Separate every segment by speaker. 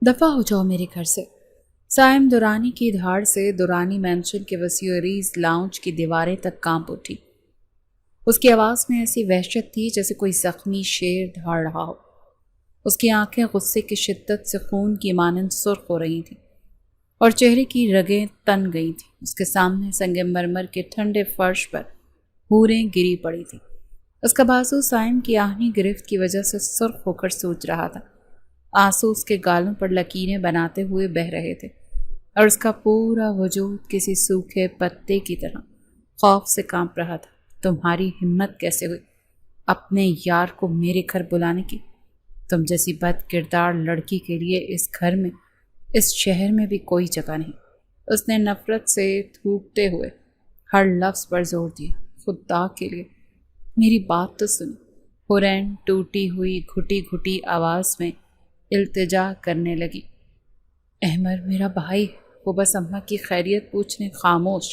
Speaker 1: دفع ہو جاؤ میرے گھر سے۔ سائم دورانی کی دھاڑ سے دورانی مینشن کے وسیع عریض لاؤنج کی دیواریں تک کانپ اٹھی۔ اس کی آواز میں ایسی وحشت تھی جیسے کوئی زخمی شیر دھاڑ رہا ہو۔ اس کی آنکھیں غصے کی شدت سے خون کی مانند سرخ ہو رہی تھیں اور چہرے کی رگیں تن گئی تھیں۔ اس کے سامنے سنگ مرمر کے ٹھنڈے فرش پر حوریں گری پڑی تھیں۔ اس کا بازو سائم کی آہنی گرفت کی وجہ سے سرخ ہو کر سوج رہا تھا۔ آنسو اس کے گالوں پر لکیریں بناتے ہوئے بہہ رہے تھے اور اس کا پورا وجود کسی سوکھے پتے کی طرح خوف سے کانپ رہا تھا۔ تمہاری ہمت کیسے ہوئی اپنے یار کو میرے گھر بلانے کی؟ تم جیسی بد کردار لڑکی کے لیے اس گھر میں، اس شہر میں بھی کوئی جگہ نہیں۔ اس نے نفرت سے تھوکتے ہوئے ہر لفظ پر زور دیا۔ خدا کے لیے میری بات تو سنو۔ حورین ٹوٹی ہوئی گھٹی گھٹی آواز میں التجا کرنے لگی۔ احمر میرا بھائی ہے، وہ بس اماں کی خیریت پوچھنے۔ خاموش!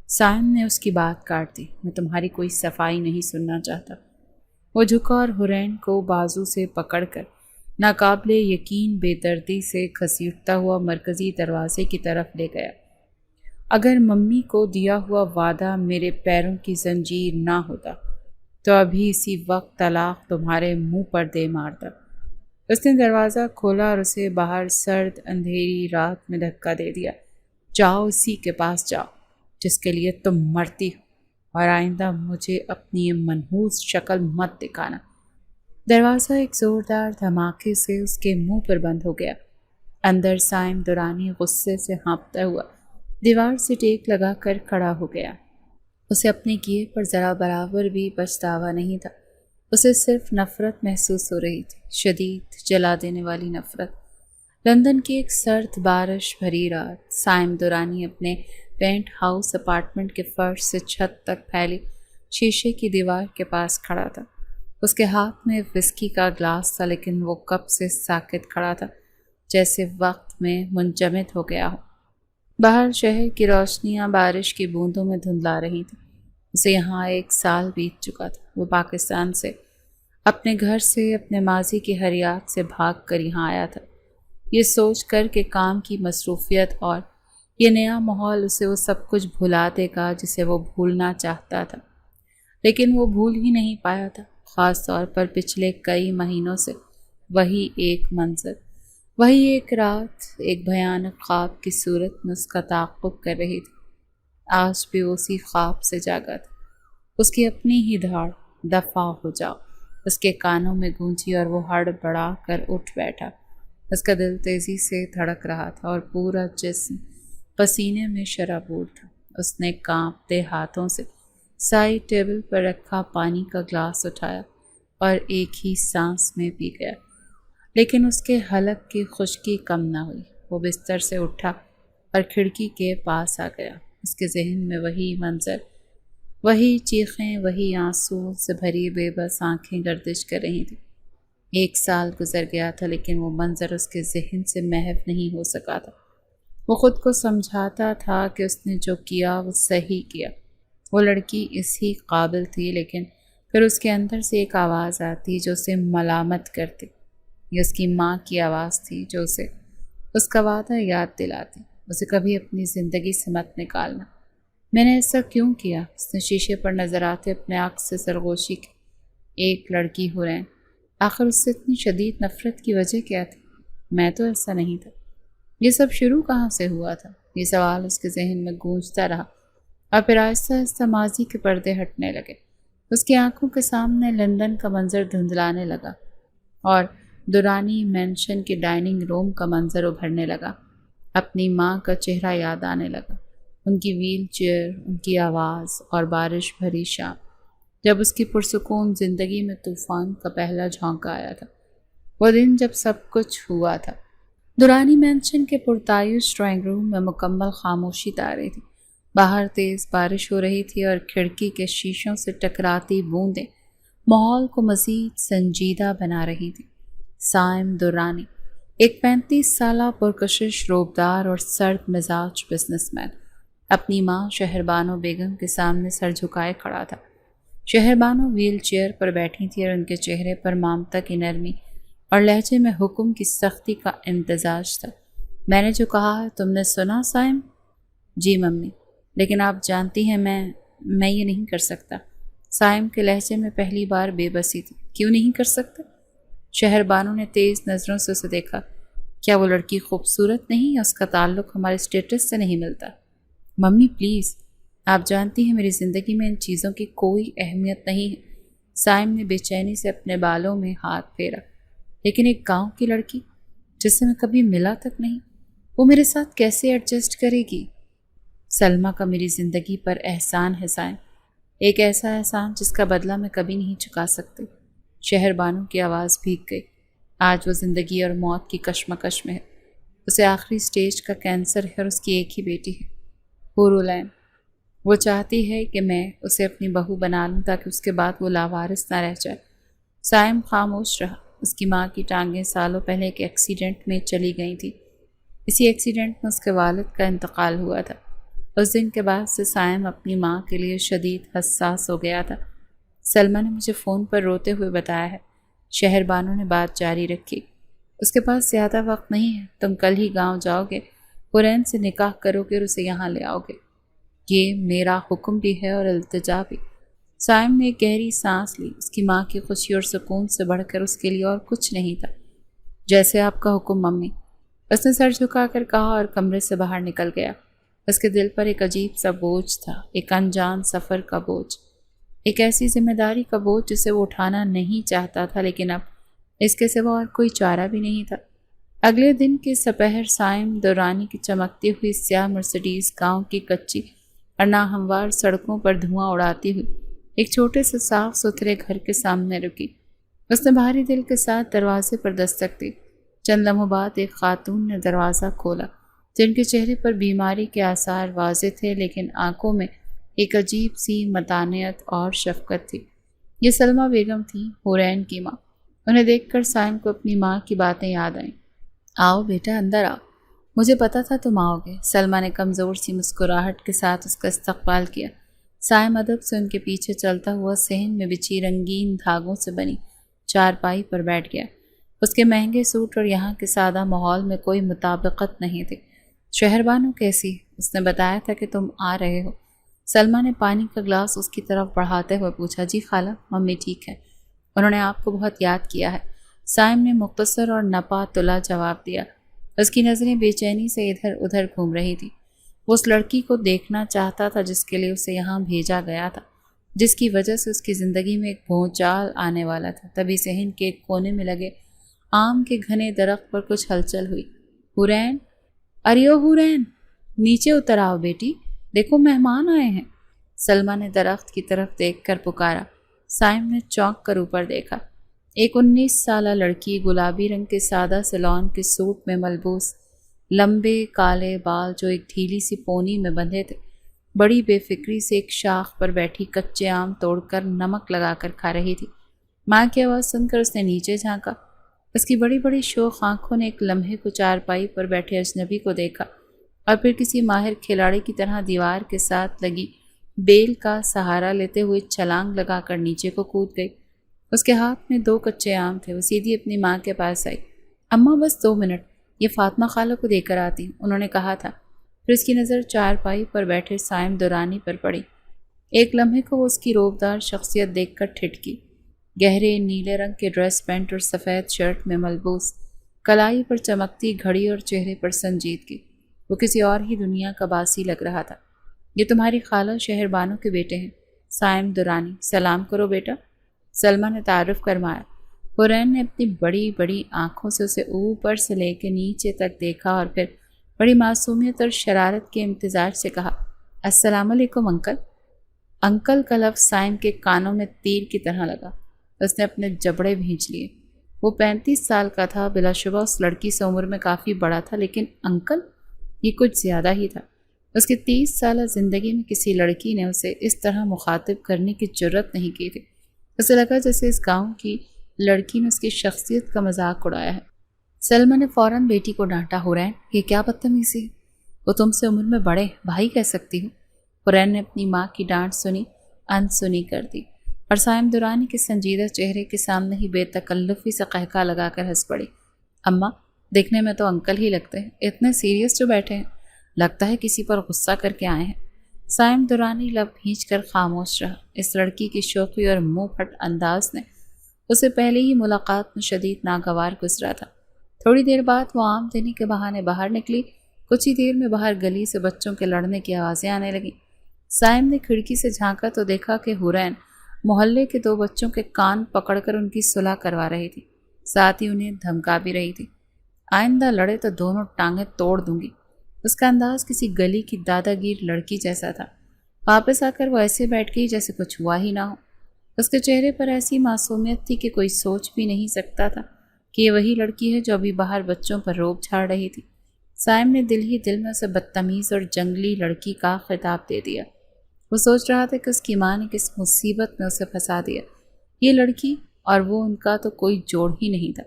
Speaker 1: سائم نے اس کی بات کاٹ دی۔ میں تمہاری کوئی صفائی نہیں سننا چاہتا۔ وہ جھکا اور حورین کو بازو سے پکڑ کر ناقابل یقین بے دردی سے گھسیٹتا ہوا مرکزی دروازے کی طرف لے گیا۔ اگر ممی کو دیا ہوا وعدہ میرے پیروں کی زنجیر نہ ہوتا تو ابھی اسی وقت طلاق تمہارے منہ پر دے مارتا۔ اس نے دروازہ کھولا اور اسے باہر سرد اندھیری رات میں دھکا دے دیا۔ جاؤ اسی کے پاس جاؤ جس کے لیے تم مرتی ہو، اور آئندہ مجھے اپنی یہ منحوس شکل مت دکھانا۔ دروازہ ایک زوردار دھماکے سے اس کے منہ پر بند ہو گیا۔ اندر سائم دورانی غصے سے ہانپتا ہوا دیوار سے ٹیک لگا کر کھڑا ہو گیا۔ اسے اپنے کیے پر ذرا برابر بھی پچھتاوا نہیں تھا۔ اسے صرف نفرت محسوس ہو رہی تھی، شدید جلا دینے والی نفرت۔ لندن کی ایک سرد بارش بھری رات، سائم دورانی اپنے پینٹ ہاؤس اپارٹمنٹ کے فرش سے چھت تک پھیلی شیشے کی دیوار کے پاس کھڑا تھا۔ اس کے ہاتھ میں وسکی کا گلاس تھا، لیکن وہ کب سے ساکت کھڑا تھا جیسے وقت میں منجمد ہو گیا ہو۔ باہر شہر کی روشنیاں بارش کی بوندوں میں دھندلا رہی تھیں۔ اسے یہاں 1 سال بیت چکا تھا۔ وہ پاکستان سے، اپنے گھر سے، اپنے ماضی کی ہر یاد سے بھاگ کر یہاں آیا تھا، یہ سوچ کر کہ کام کی مصروفیت اور یہ نیا ماحول اسے وہ سب کچھ بھلا دے گا جسے وہ بھولنا چاہتا تھا، لیکن وہ بھول ہی نہیں پایا تھا۔ خاص طور پر پچھلے کئی مہینوں سے وہی ایک منظر، وہی ایک رات، ایک بھیانک خواب کی صورت میں اس کا تعاقب کر رہی تھی۔ آج بھی اسی خواب سے جاگا تھا۔ اس کی اپنی ہی دھاڑ، دفع ہو جاؤ، اس کے کانوں میں گونجی اور وہ ہڑ بڑا کر اٹھ بیٹھا۔ اس کا دل تیزی سے دھڑک رہا تھا اور پورا جسم پسینے میں شرابور تھا۔ اس نے کانپتے ہاتھوں سے سائڈ ٹیبل پر رکھا پانی کا گلاس اٹھایا اور ایک ہی سانس میں پی گیا، لیکن اس کے حلق کی خشکی کم نہ ہوئی۔ وہ بستر سے اٹھا اور کھڑکی کے پاس آ گیا۔ اس کے ذہن میں وہی منظر، وہی چیخیں، وہی آنسو سے بھری بے بس آنکھیں گردش کر رہی تھیں۔ 1 سال گزر گیا تھا، لیکن وہ منظر اس کے ذہن سے محو نہیں ہو سکا تھا۔ وہ خود کو سمجھاتا تھا کہ اس نے جو کیا وہ صحیح کیا۔ وہ لڑکی اس ہی قابل تھی، لیکن پھر اس کے اندر سے ایک آواز آتی جو اسے ملامت کرتی۔ یہ اس کی ماں کی آواز تھی جو اسے اس کا وعدہ یاد دلاتی، اسے کبھی اپنی زندگی سے مت نکالنا۔ میں نے ایسا کیوں کیا؟ اس نے شیشے پر نظر آتے اپنے عکس سے سرگوشی کی۔ ایک لڑکی حورین، آخر اس سے اتنی شدید نفرت کی وجہ کیا تھی؟ میں تو ایسا نہیں تھا۔ یہ سب شروع کہاں سے ہوا تھا؟ یہ سوال اس کے ذہن میں گونجتا رہا اور پھر آہستہ آہستہ ماضی کے پردے ہٹنے لگے۔ اس کی آنکھوں کے سامنے لندن کا منظر دھندلانے لگا اور دورانی مینشن کے ڈائننگ روم کا منظر ابھرنے لگا۔ اپنی ماں کا چہرہ یاد آنے لگا، ان کی ویل چیئر، ان کی آواز، اور بارش بھری شام جب اس کی پرسکون زندگی میں طوفان کا پہلا جھونکا آیا تھا۔ وہ دن جب سب کچھ ہوا تھا۔ دورانی مینشن کے پرتعیش ڈرائنگ روم میں مکمل خاموشی طاری تھی۔ باہر تیز بارش ہو رہی تھی اور کھڑکی کے شیشوں سے ٹکراتی بوندیں ماحول کو مزید سنجیدہ بنا رہی تھی۔ سائم دورانی، ایک 35 سالہ پرکشش، روبدار اور سرد مزاج بزنس مین، اپنی ماں شہربانو بیگم کے سامنے سر جھکائے کھڑا تھا۔ شہربانو ویل چیئر پر بیٹھی تھی اور ان کے چہرے پر ممتا کی نرمی اور لہجے میں حکم کی سختی کا امتزاج تھا۔ میں نے جو کہا ہے تم نے سنا سائم؟ جی ممی، لیکن آپ جانتی ہیں میں یہ نہیں کر سکتا۔ سائم کے لہجے میں پہلی بار بے بسی تھی۔ کیوں نہیں کر سکتا؟ شہر بانو نے تیز نظروں سے اسے دیکھا۔ کیا وہ لڑکی خوبصورت نہیں یا اس کا تعلق ہمارے اسٹیٹس سے نہیں ملتا؟ ممی پلیز، آپ جانتی ہیں میری زندگی میں ان چیزوں کی کوئی اہمیت نہیں ہے۔ سائم نے بے چینی سے اپنے بالوں میں ہاتھ پھیرا۔ لیکن ایک گاؤں کی لڑکی جس سے میں کبھی ملا تک نہیں، وہ میرے ساتھ کیسے ایڈجسٹ کرے گی؟ سلمیٰ کا میری زندگی پر احسان ہے سائم، ایک ایسا احسان جس کا بدلہ میں کبھی نہیں چکا سکتی۔ شہر بانو کی آواز بھیگ گئی۔ آج وہ زندگی اور موت کی کشمکش میں ہے۔ اسے آخری سٹیج کا کینسر ہے اور اس کی ایک ہی بیٹی ہے، حور العین۔ وہ چاہتی ہے کہ میں اسے اپنی بہو بنا لوں تاکہ اس کے بعد وہ لاوارث نہ رہ جائے۔ سائم خاموش رہا۔ اس کی ماں کی ٹانگیں سالوں پہلے ایک ایکسیڈنٹ میں چلی گئی تھی۔ اسی ایکسیڈنٹ میں اس کے والد کا انتقال ہوا تھا۔ اس دن کے بعد سے سائم اپنی ماں کے لیے شدید حساس ہو گیا تھا۔ سلمیٰ نے مجھے فون پر روتے ہوئے بتایا ہے۔ شہر بانو نے بات جاری رکھی۔ اس کے پاس زیادہ وقت نہیں ہے، تم کل ہی گاؤں جاؤ گے، حورین سے نکاح کرو گے اور اسے یہاں لے آؤ گے۔ یہ میرا حکم بھی ہے اور التجا بھی۔ سائم نے ایک گہری سانس لی۔ اس کی ماں کی خوشی اور سکون سے بڑھ کر اس کے لیے اور کچھ نہیں تھا۔ جیسے آپ کا حکم ممی، اس نے سر جھکا کر کہا اور کمرے سے باہر نکل گیا۔ اس کے دل پر ایک عجیب سا بوجھ تھا، ایک انجان سفر کا بوجھ، ایک ایسی ذمہ داری کا بوجھ جسے وہ اٹھانا نہیں چاہتا تھا، لیکن اب اس کے سوا اور کوئی چارہ بھی نہیں تھا۔ اگلے دن کے سپہر سائم دورانی کی چمکتی ہوئی سیاہ مرسڈیز گاؤں کی کچی اور ناہموار سڑکوں پر دھواں اڑاتی ہوئی ایک چھوٹے سے صاف ستھرے گھر کے سامنے رکی۔ اس نے بھاری دل کے ساتھ دروازے پر دستک دی۔ چند لمحوں بعد ایک خاتون نے دروازہ کھولا، جن کے چہرے پر بیماری کے آثار واضح تھے، لیکن آنکھوں میں ایک عجیب سی متانیت اور شفقت تھی۔ یہ سلمیٰ بیگم تھی، حورین کی ماں۔ انہیں دیکھ کر سائم کو اپنی ماں کی باتیں یاد آئیں۔ آؤ بیٹا، اندر آؤ، مجھے پتا تھا تم آؤ گے۔ سلمیٰ نے کمزور سی مسکراہٹ کے ساتھ اس کا استقبال کیا۔ سائم ادب سے ان کے پیچھے چلتا ہوا صحن میں بچھی رنگین دھاگوں سے بنی چارپائی پر بیٹھ گیا۔ اس کے مہنگے سوٹ اور یہاں کے سادہ ماحول میں کوئی مطابقت نہیں تھی۔ شہر بانو کیسی؟ اس نے بتایا تھا کہ تم آ رہے ہو۔ سلمیٰ نے پانی کا گلاس اس کی طرف بڑھاتے ہوئے پوچھا۔ جی خالہ، ممی ٹھیک ہے، انہوں نے آپ کو بہت یاد کیا ہے۔ سائم نے مختصر اور نپا تلا جواب دیا۔ اس کی نظریں بے چینی سے ادھر ادھر گھوم رہی تھی۔ وہ اس لڑکی کو دیکھنا چاہتا تھا جس کے لیے اسے یہاں بھیجا گیا تھا، جس کی وجہ سے اس کی زندگی میں ایک بھونچال آنے والا تھا۔ تبھی صحن کے ایک کونے میں لگے آم کے گھنے درخت پر کچھ ہلچل ہوئی۔ حورین، اریو حورین، نیچے اتر آؤ بیٹی، دیکھو مہمان آئے ہیں۔ سلمیٰ نے درخت کی طرف دیکھ کر پکارا۔ سائم نے چونک کر اوپر دیکھا۔ ایک 19 سالہ لڑکی، گلابی رنگ کے سادہ سلون کے سوٹ میں ملبوس، لمبے کالے بال جو ایک ڈھیلی سی پونی میں بندھے تھے، بڑی بے فکری سے ایک شاخ پر بیٹھی کچے آم توڑ کر نمک لگا کر کھا رہی تھی۔ ماں کی آواز سن کر اس نے نیچے جھانکا۔ اس کی بڑی بڑی شوخ آنکھوں نے ایک لمحے کو چارپائی پر بیٹھے اجنبی کو دیکھا اور پھر کسی ماہر کھلاڑی کی طرح دیوار کے ساتھ لگی بیل کا سہارا لیتے ہوئے چھلانگ لگا کر نیچے کو کود گئی۔ اس کے ہاتھ میں 2 کچے آم تھے۔ وہ سیدھی اپنی ماں کے پاس آئی۔ اماں بس 2 منٹ، یہ فاطمہ خالہ کو دے کر آتی ہوں، انہوں نے کہا تھا۔ پھر اس کی نظر چارپائی پر بیٹھے سائم دورانی پر پڑی۔ ایک لمحے کو وہ اس کی روبدار شخصیت دیکھ کر ٹھٹکی۔ گہرے نیلے رنگ کے ڈریس پینٹ اور سفید شرٹ میں ملبوس، کلائی پر چمکتی گھڑی اور چہرے پر سنجیدگی، وہ کسی اور ہی دنیا کا باسی لگ رہا تھا۔ یہ تمہاری خالہ شہر بانو کے بیٹے ہیں، سائم دورانی، سلام کرو بیٹا، سلمیٰ نے تعارف کروایا۔ حورین نے اپنی بڑی بڑی آنکھوں سے اسے اوپر سے لے کے نیچے تک دیکھا اور پھر بڑی معصومیت اور شرارت کے امتزاج سے کہا، السلام علیکم انکل۔ انکل کا لفظ سائم کے کانوں میں تیر کی طرح لگا۔ اس نے اپنے جبڑے بھینچ لیے۔ وہ 35 سال کا تھا، بلا شبہ اس لڑکی سے عمر میں کافی بڑا تھا، لیکن انکل، یہ کچھ زیادہ ہی تھا۔ اس کی 30 سالہ زندگی میں کسی لڑکی نے اسے اس طرح مخاطب کرنے کی جرت نہیں کی تھی۔ اسے لگا جیسے اس گاؤں کی لڑکی نے اس کی شخصیت کا مذاق اڑایا ہے۔ سلمیٰ نے فوراً بیٹی کو ڈانٹا۔ حورین، یہ کیا بدتمیزی ہے؟ وہ تم سے عمر میں بڑے، بھائی کہہ سکتی ہوں۔ حورین نے اپنی ماں کی ڈانٹ سنی، انسنی کر دی۔ اور سائم درانی کے سنجیدہ چہرے کے سامنے ہی بے تکلفی سے قہقہ لگا کر ہنس پڑی۔ اماں، دیکھنے میں تو انکل ہی لگتے ہیں، اتنے سیریس جو بیٹھے ہیں، لگتا ہے کسی پر غصہ کر کے آئے ہیں۔ سائم درانی لب کھینچ کر خاموش رہا۔ اس لڑکی کی شوخی اور منہ پھٹ انداز نے اسے پہلے ہی ملاقات میں شدید ناگوار گزرا تھا۔ تھوڑی دیر بعد وہ عام دنی کے بہانے باہر نکلی۔ کچھ ہی دیر میں باہر گلی سے بچوں کے لڑنے کی آوازیں آنے لگیں۔ سائم نے کھڑکی سے جھانکا تو دیکھا کہ حورین محلے کے 2 بچوں کے کان پکڑ کر ان کی صلح کروا رہی تھی، ساتھ ہی انہیں دھمکا بھی رہی تھی۔ آئندہ لڑے تو دونوں ٹانگیں توڑ دوں گی۔ اس کا انداز کسی گلی کی دادا گیر لڑکی جیسا تھا۔ واپس آ کر وہ ایسے بیٹھ گئی جیسے کچھ ہوا ہی نہ ہو۔ اس کے چہرے پر ایسی معصومیت تھی کہ کوئی سوچ بھی نہیں سکتا تھا کہ یہ وہی لڑکی ہے جو ابھی باہر بچوں پر روب جھاڑ رہی تھی۔ سائم نے دل ہی دل میں اسے بدتمیز اور جنگلی لڑکی کا خطاب دے دیا۔ وہ سوچ رہا تھا کہ اس کی ماں نے کس مصیبت میں اسے پھنسا دیا۔ یہ لڑکی اور وہ ان کا تو کوئی جوڑ ہی نہیں تھا۔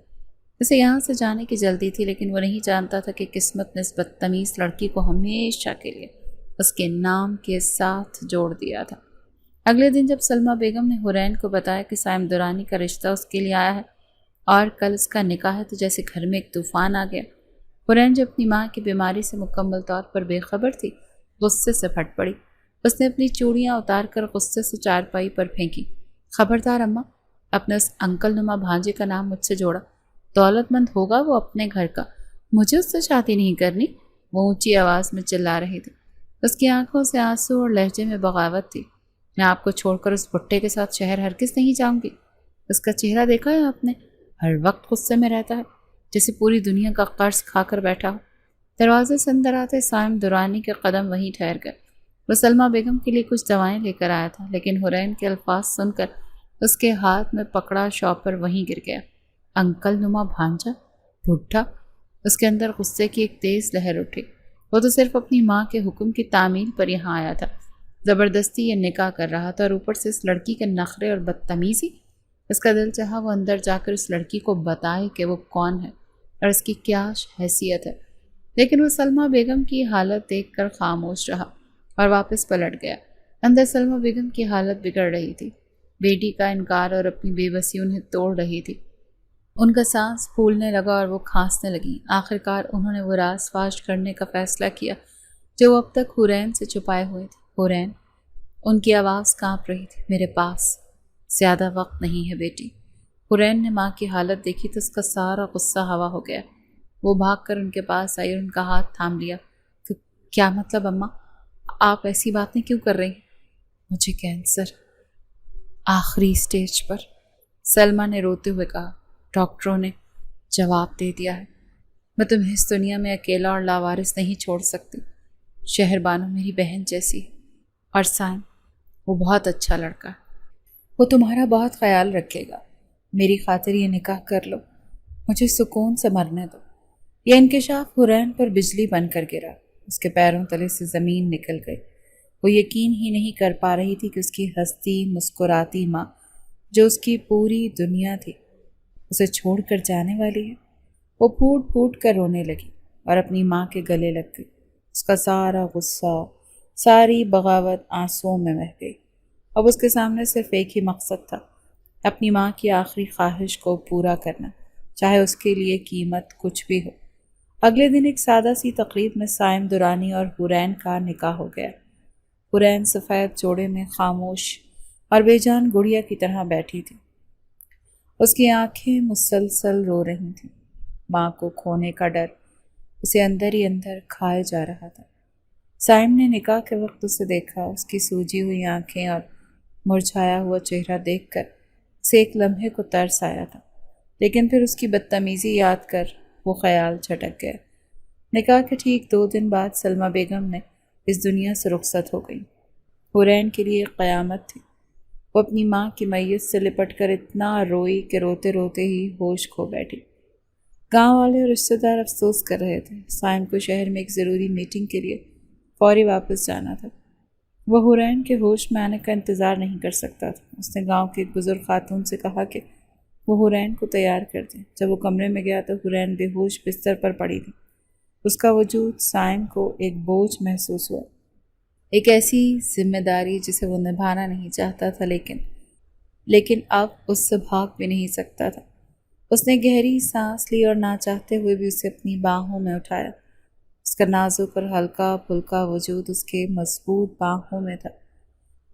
Speaker 1: اسے یہاں سے جانے کی جلدی تھی، لیکن وہ نہیں جانتا تھا کہ قسمت نے اس بدتمیز لڑکی کو ہمیشہ کے لیے اس کے نام کے ساتھ جوڑ دیا تھا۔ اگلے دن جب سلمیٰ بیگم نے حورین کو بتایا کہ سائم درانی کا رشتہ اس کے لیے آیا ہے اور کل اس کا نکاح ہے، تو جیسے گھر میں ایک طوفان آ گیا۔ حورین جو اپنی ماں کی بیماری سے مکمل طور پر بے خبر تھی، غصے سے پھٹ پڑی۔ اس نے اپنی چوڑیاں اتار کر غصے سے چارپائی پر پھینکی۔ خبردار اماں، اپنے اس انکل نما بھانجے کا نام مجھ سے جوڑا۔ دولت مند ہوگا وہ اپنے گھر کا، مجھے اس سے شادی نہیں کرنی، وہ اونچی آواز میں چلا رہی تھی۔ اس کی آنکھوں سے آنسو اور لہجے میں بغاوت تھی۔ میں آپ کو چھوڑ کر اس بھٹے کے ساتھ شہر ہرگز نہیں جاؤں گی۔ اس کا چہرہ دیکھا ہے آپ نے؟ ہر وقت غصے میں رہتا ہے، جیسے پوری دنیا کا قرض کھا کر بیٹھا ہو۔ دروازے سے اندر آتے سائم درانی کے قدم وہیں ٹھہر گئے۔ وہ سلمیٰ بیگم کے لیے کچھ دوائیں لے کر آیا تھا، لیکن حورین کے الفاظ سن کر اس کے ہاتھ میں پکڑا شاپر وہیں گر گیا۔ انکل نما بھانجا؟ بھٹا؟ اس کے اندر غصے کی ایک تیز لہر اٹھی۔ وہ تو صرف اپنی ماں کے حکم کی تعمیل پر یہاں آیا تھا، زبردستی یہ نکاح کر رہا تھا، اور اوپر سے اس لڑکی کے نخرے اور بدتمیزی۔ اس کا دل چاہا وہ اندر جا کر اس لڑکی کو بتائے کہ وہ کون ہے اور اس کی کیا حیثیت ہے، لیکن وہ سلمیٰ بیگم کی حالت دیکھ کر خاموش رہا اور واپس پلٹ گیا۔ اندر سلمیٰ بیگم کی حالت بگڑ رہی تھی۔ بیٹی کا انکار اور اپنی بے بسی انہیں توڑ رہی تھی۔ ان کا سانس پھولنے لگا اور وہ کھانسنے لگیں۔ آخرکار انہوں نے وہ راز فاش کرنے کا فیصلہ کیا جو وہ اب تک حورین سے چھپائے ہوئے تھے۔ حورین، ان کی آواز کانپ رہی تھی، میرے پاس زیادہ وقت نہیں ہے بیٹی۔ حورین نے ماں کی حالت دیکھی تو اس کا سارا غصہ ہوا ہو گیا۔ وہ بھاگ کر ان کے پاس آئی اور ان کا ہاتھ تھام لیا۔ کیا مطلب اماں؟ آپ ایسی باتیں کیوں کر رہی ہیں؟ مجھے کینسر، آخری سٹیج پر، سلمیٰ نے روتے ہوئے کہا۔ ڈاکٹروں نے جواب دے دیا ہے، میں تمہیں اس دنیا میں اکیلا اور لاوارث نہیں چھوڑ سکتی۔ شہر بانو میری بہن جیسی ہے، اور سائم، وہ بہت اچھا لڑکا ہے، وہ تمہارا بہت خیال رکھے گا۔ میری خاطر یہ نکاح کر لو، مجھے سکون سے مرنے دو۔ یہ انکشاف حورین پر بجلی بن کر گرا۔ اس کے پیروں تلے سے زمین نکل گئی۔ وہ یقین ہی نہیں کر پا رہی تھی کہ اس کی ہنستی مسکراتی ماں، جو اس کی پوری دنیا تھی، اسے چھوڑ کر جانے والی ہے۔ وہ پھوٹ پھوٹ کر رونے لگی اور اپنی ماں کے گلے لگ گئی۔ اس کا سارا غصہ، ساری بغاوت آنسوؤں میں بہہ گئی۔ اب اس کے سامنے صرف ایک ہی مقصد تھا، اپنی ماں کی آخری خواہش کو پورا کرنا، چاہے اس کے لیے قیمت کچھ بھی ہو۔ اگلے دن ایک سادہ سی تقریب میں سائم درانی اور حورین کا نکاح ہو گیا۔ حورین سفید جوڑے میں خاموش اور بے جان گڑیا کی طرح بیٹھی تھی۔ اس کی آنکھیں مسلسل رو رہی تھیں۔ ماں کو کھونے کا ڈر اسے اندر ہی اندر کھائے جا رہا تھا۔ سائم نے نکاح کے وقت اسے دیکھا۔ اس کی سوجی ہوئی آنکھیں اور مرجھایا ہوا چہرہ دیکھ کر اسے ایک لمحے کو ترس آیا تھا، لیکن پھر اس کی بدتمیزی یاد کر وہ خیال جھٹک گیا۔ نکاح کے ٹھیک 2 دن بعد سلمیٰ بیگم نے اس دنیا سے رخصت ہو گئی۔ حورین کے لیے قیامت تھی۔ وہ اپنی ماں کی میت سے لپٹ کر اتنا روئی کہ روتے روتے ہی ہوش کھو بیٹھی۔ گاؤں والے اور رشتہ دار افسوس کر رہے تھے۔ سائم کو شہر میں ایک ضروری میٹنگ کے لیے فوری واپس جانا تھا۔ وہ حورین کے ہوش میں آنے کا انتظار نہیں کر سکتا تھا۔ اس نے گاؤں کی ایک بزرگ خاتون سے کہا کہ وہ حورین کو تیار کر دیں۔ جب وہ کمرے میں گیا تو حورین بے ہوش بستر پر پڑی تھی۔ اس کا وجود سائم کو ایک بوجھ محسوس ہوا، ایک ایسی ذمہ داری جسے وہ نبھانا نہیں چاہتا تھا، لیکن لیکن اب اس سے بھاگ بھی نہیں سکتا تھا۔ اس نے گہری سانس لی اور نہ چاہتے ہوئے بھی اسے اپنی باہوں میں اٹھایا۔ اس کا نازک اور ہلکا پھلکا وجود اس کے مضبوط باہوں میں تھا۔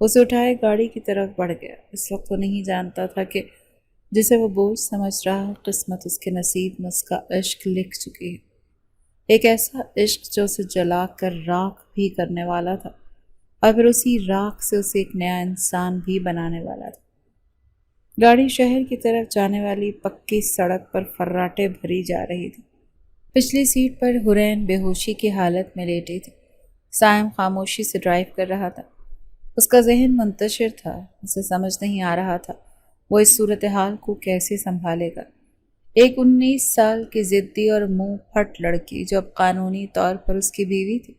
Speaker 1: اسے اٹھائے گاڑی کی طرف بڑھ گیا۔ اس وقت وہ نہیں جانتا تھا کہ جسے وہ بوجھ سمجھ رہا قسمت اس کے نصیب میں اس کا عشق لکھ چکی ہے، ایک ایسا عشق جو اسے جلا کر راکھ بھی کرنے والا تھا اور پھر اسی راکھ سے اسے ایک نیا انسان بھی بنانے والا تھا۔ گاڑی شہر کی طرف جانے والی پکی سڑک پر فراٹے بھری جا رہی تھی۔ پچھلی سیٹ پر حرین بے ہوشی کی حالت میں لیٹی تھی۔ سائم خاموشی سے ڈرائیو کر رہا تھا۔ اس کا ذہن منتشر تھا، اسے سمجھ نہیں آ رہا تھا وہ اس صورتحال کو کیسے سنبھالے گا۔ ایک 19 سال کی ضدی اور منہ پھٹ لڑکی جو اب قانونی طور پر اس کی بیوی تھی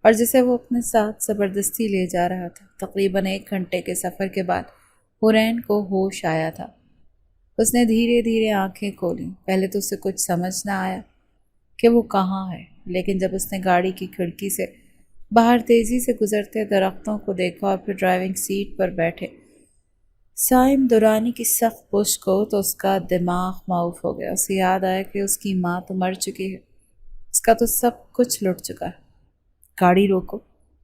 Speaker 1: اور جسے وہ اپنے ساتھ زبردستی لے جا رہا تھا۔ تقریباً 1 گھنٹے کے سفر کے بعد حرین کو ہوش آیا تھا۔ اس نے دھیرے دھیرے آنکھیں کھولیں۔ پہلے تو اسے کچھ سمجھ نہ آیا کہ وہ کہاں ہے، لیکن جب اس نے گاڑی کی کھڑکی سے باہر تیزی سے گزرتے درختوں کو دیکھا اور پھر ڈرائیونگ سیٹ پر بیٹھے سائم درانی کی سخت پشت کو تو اس کا دماغ معاف ہو گیا۔ اسے یاد آیا کہ اس کی ماں تو مر چکی ہے، اس کا تو سب کچھ لٹ چکا ہے۔ گاڑی روکو،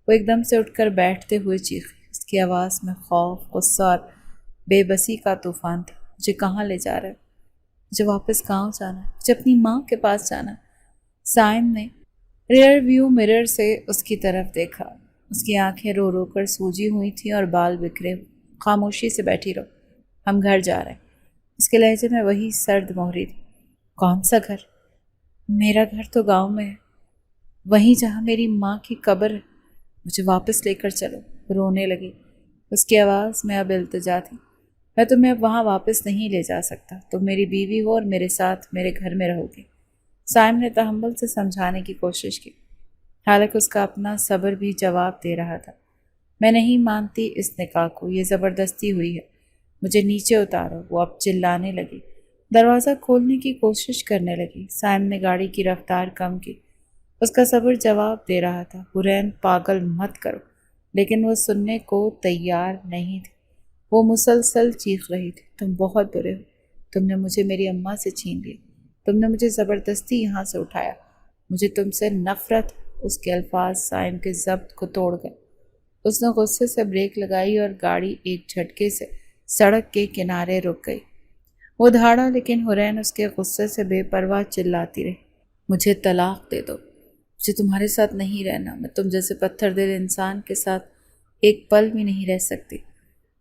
Speaker 1: وہ ایک دم سے اٹھ کر بیٹھتے ہوئے چیخی۔ اس کی آواز میں خوف، غصہ اور بے بسی کا طوفان تھا۔ مجھے کہاں لے جا رہا ہے؟ مجھے واپس گاؤں جانا ہے، مجھے اپنی ماں کے پاس جانا ہے۔ سائم نے ریئر ویو مرر سے اس کی طرف دیکھا۔ اس کی آنکھیں رو رو کر سوجی ہوئی تھیں اور بال بکھرے ہوئے۔ خاموشی سے بیٹھی رہو، ہم گھر جا رہے ہیں۔ اس کے لہجے میں وہی سرد مہری تھی۔ کون سا گھر؟ میرا گھر تو گاؤں میں ہے، وہیں جہاں میری ماں کی قبر ہے، مجھے واپس لے کر چلو۔ رونے لگی۔ اس کی آواز میں اب التجا تھی۔ میں تمہیں اب وہاں واپس نہیں لے جا سکتا، تم میری بیوی ہو اور میرے ساتھ میرے گھر میں رہو گی۔ سائم نے تحمل سے سمجھانے کی کوشش کی، حالانکہ اس کا اپنا صبر بھی جواب دے رہا تھا۔ میں نہیں مانتی اس نکاح کو، یہ زبردستی ہوئی ہے، مجھے نیچے اتارو۔ وہ اب چلانے لگی، دروازہ کھولنے کی کوشش کرنے لگی۔ سائم نے گاڑی کی رفتار کم کی۔ اس کا صبر جواب دے رہا تھا، حرین پاگل مت کرو، لیکن وہ سننے کو تیار نہیں تھی۔ وہ مسلسل چیخ رہی تھی، تم بہت برے ہو، تم نے مجھے میری اماں سے چھین لیا، تم نے مجھے زبردستی یہاں سے اٹھایا، مجھے تم سے نفرت۔ اس کے الفاظ سائم کے ضبط کو توڑ گئے۔ اس نے غصے سے بریک لگائی اور گاڑی ایک جھٹکے سے سڑک کے کنارے رک گئی۔ وہ دھاڑا، لیکن حرین اس کے غصے سے بے پرواہ چلاتی رہی، مجھے طلاق دے دو، مجھے تمہارے ساتھ نہیں رہنا، میں تم جیسے پتھر دل انسان کے ساتھ ایک پل بھی نہیں رہ سکتی۔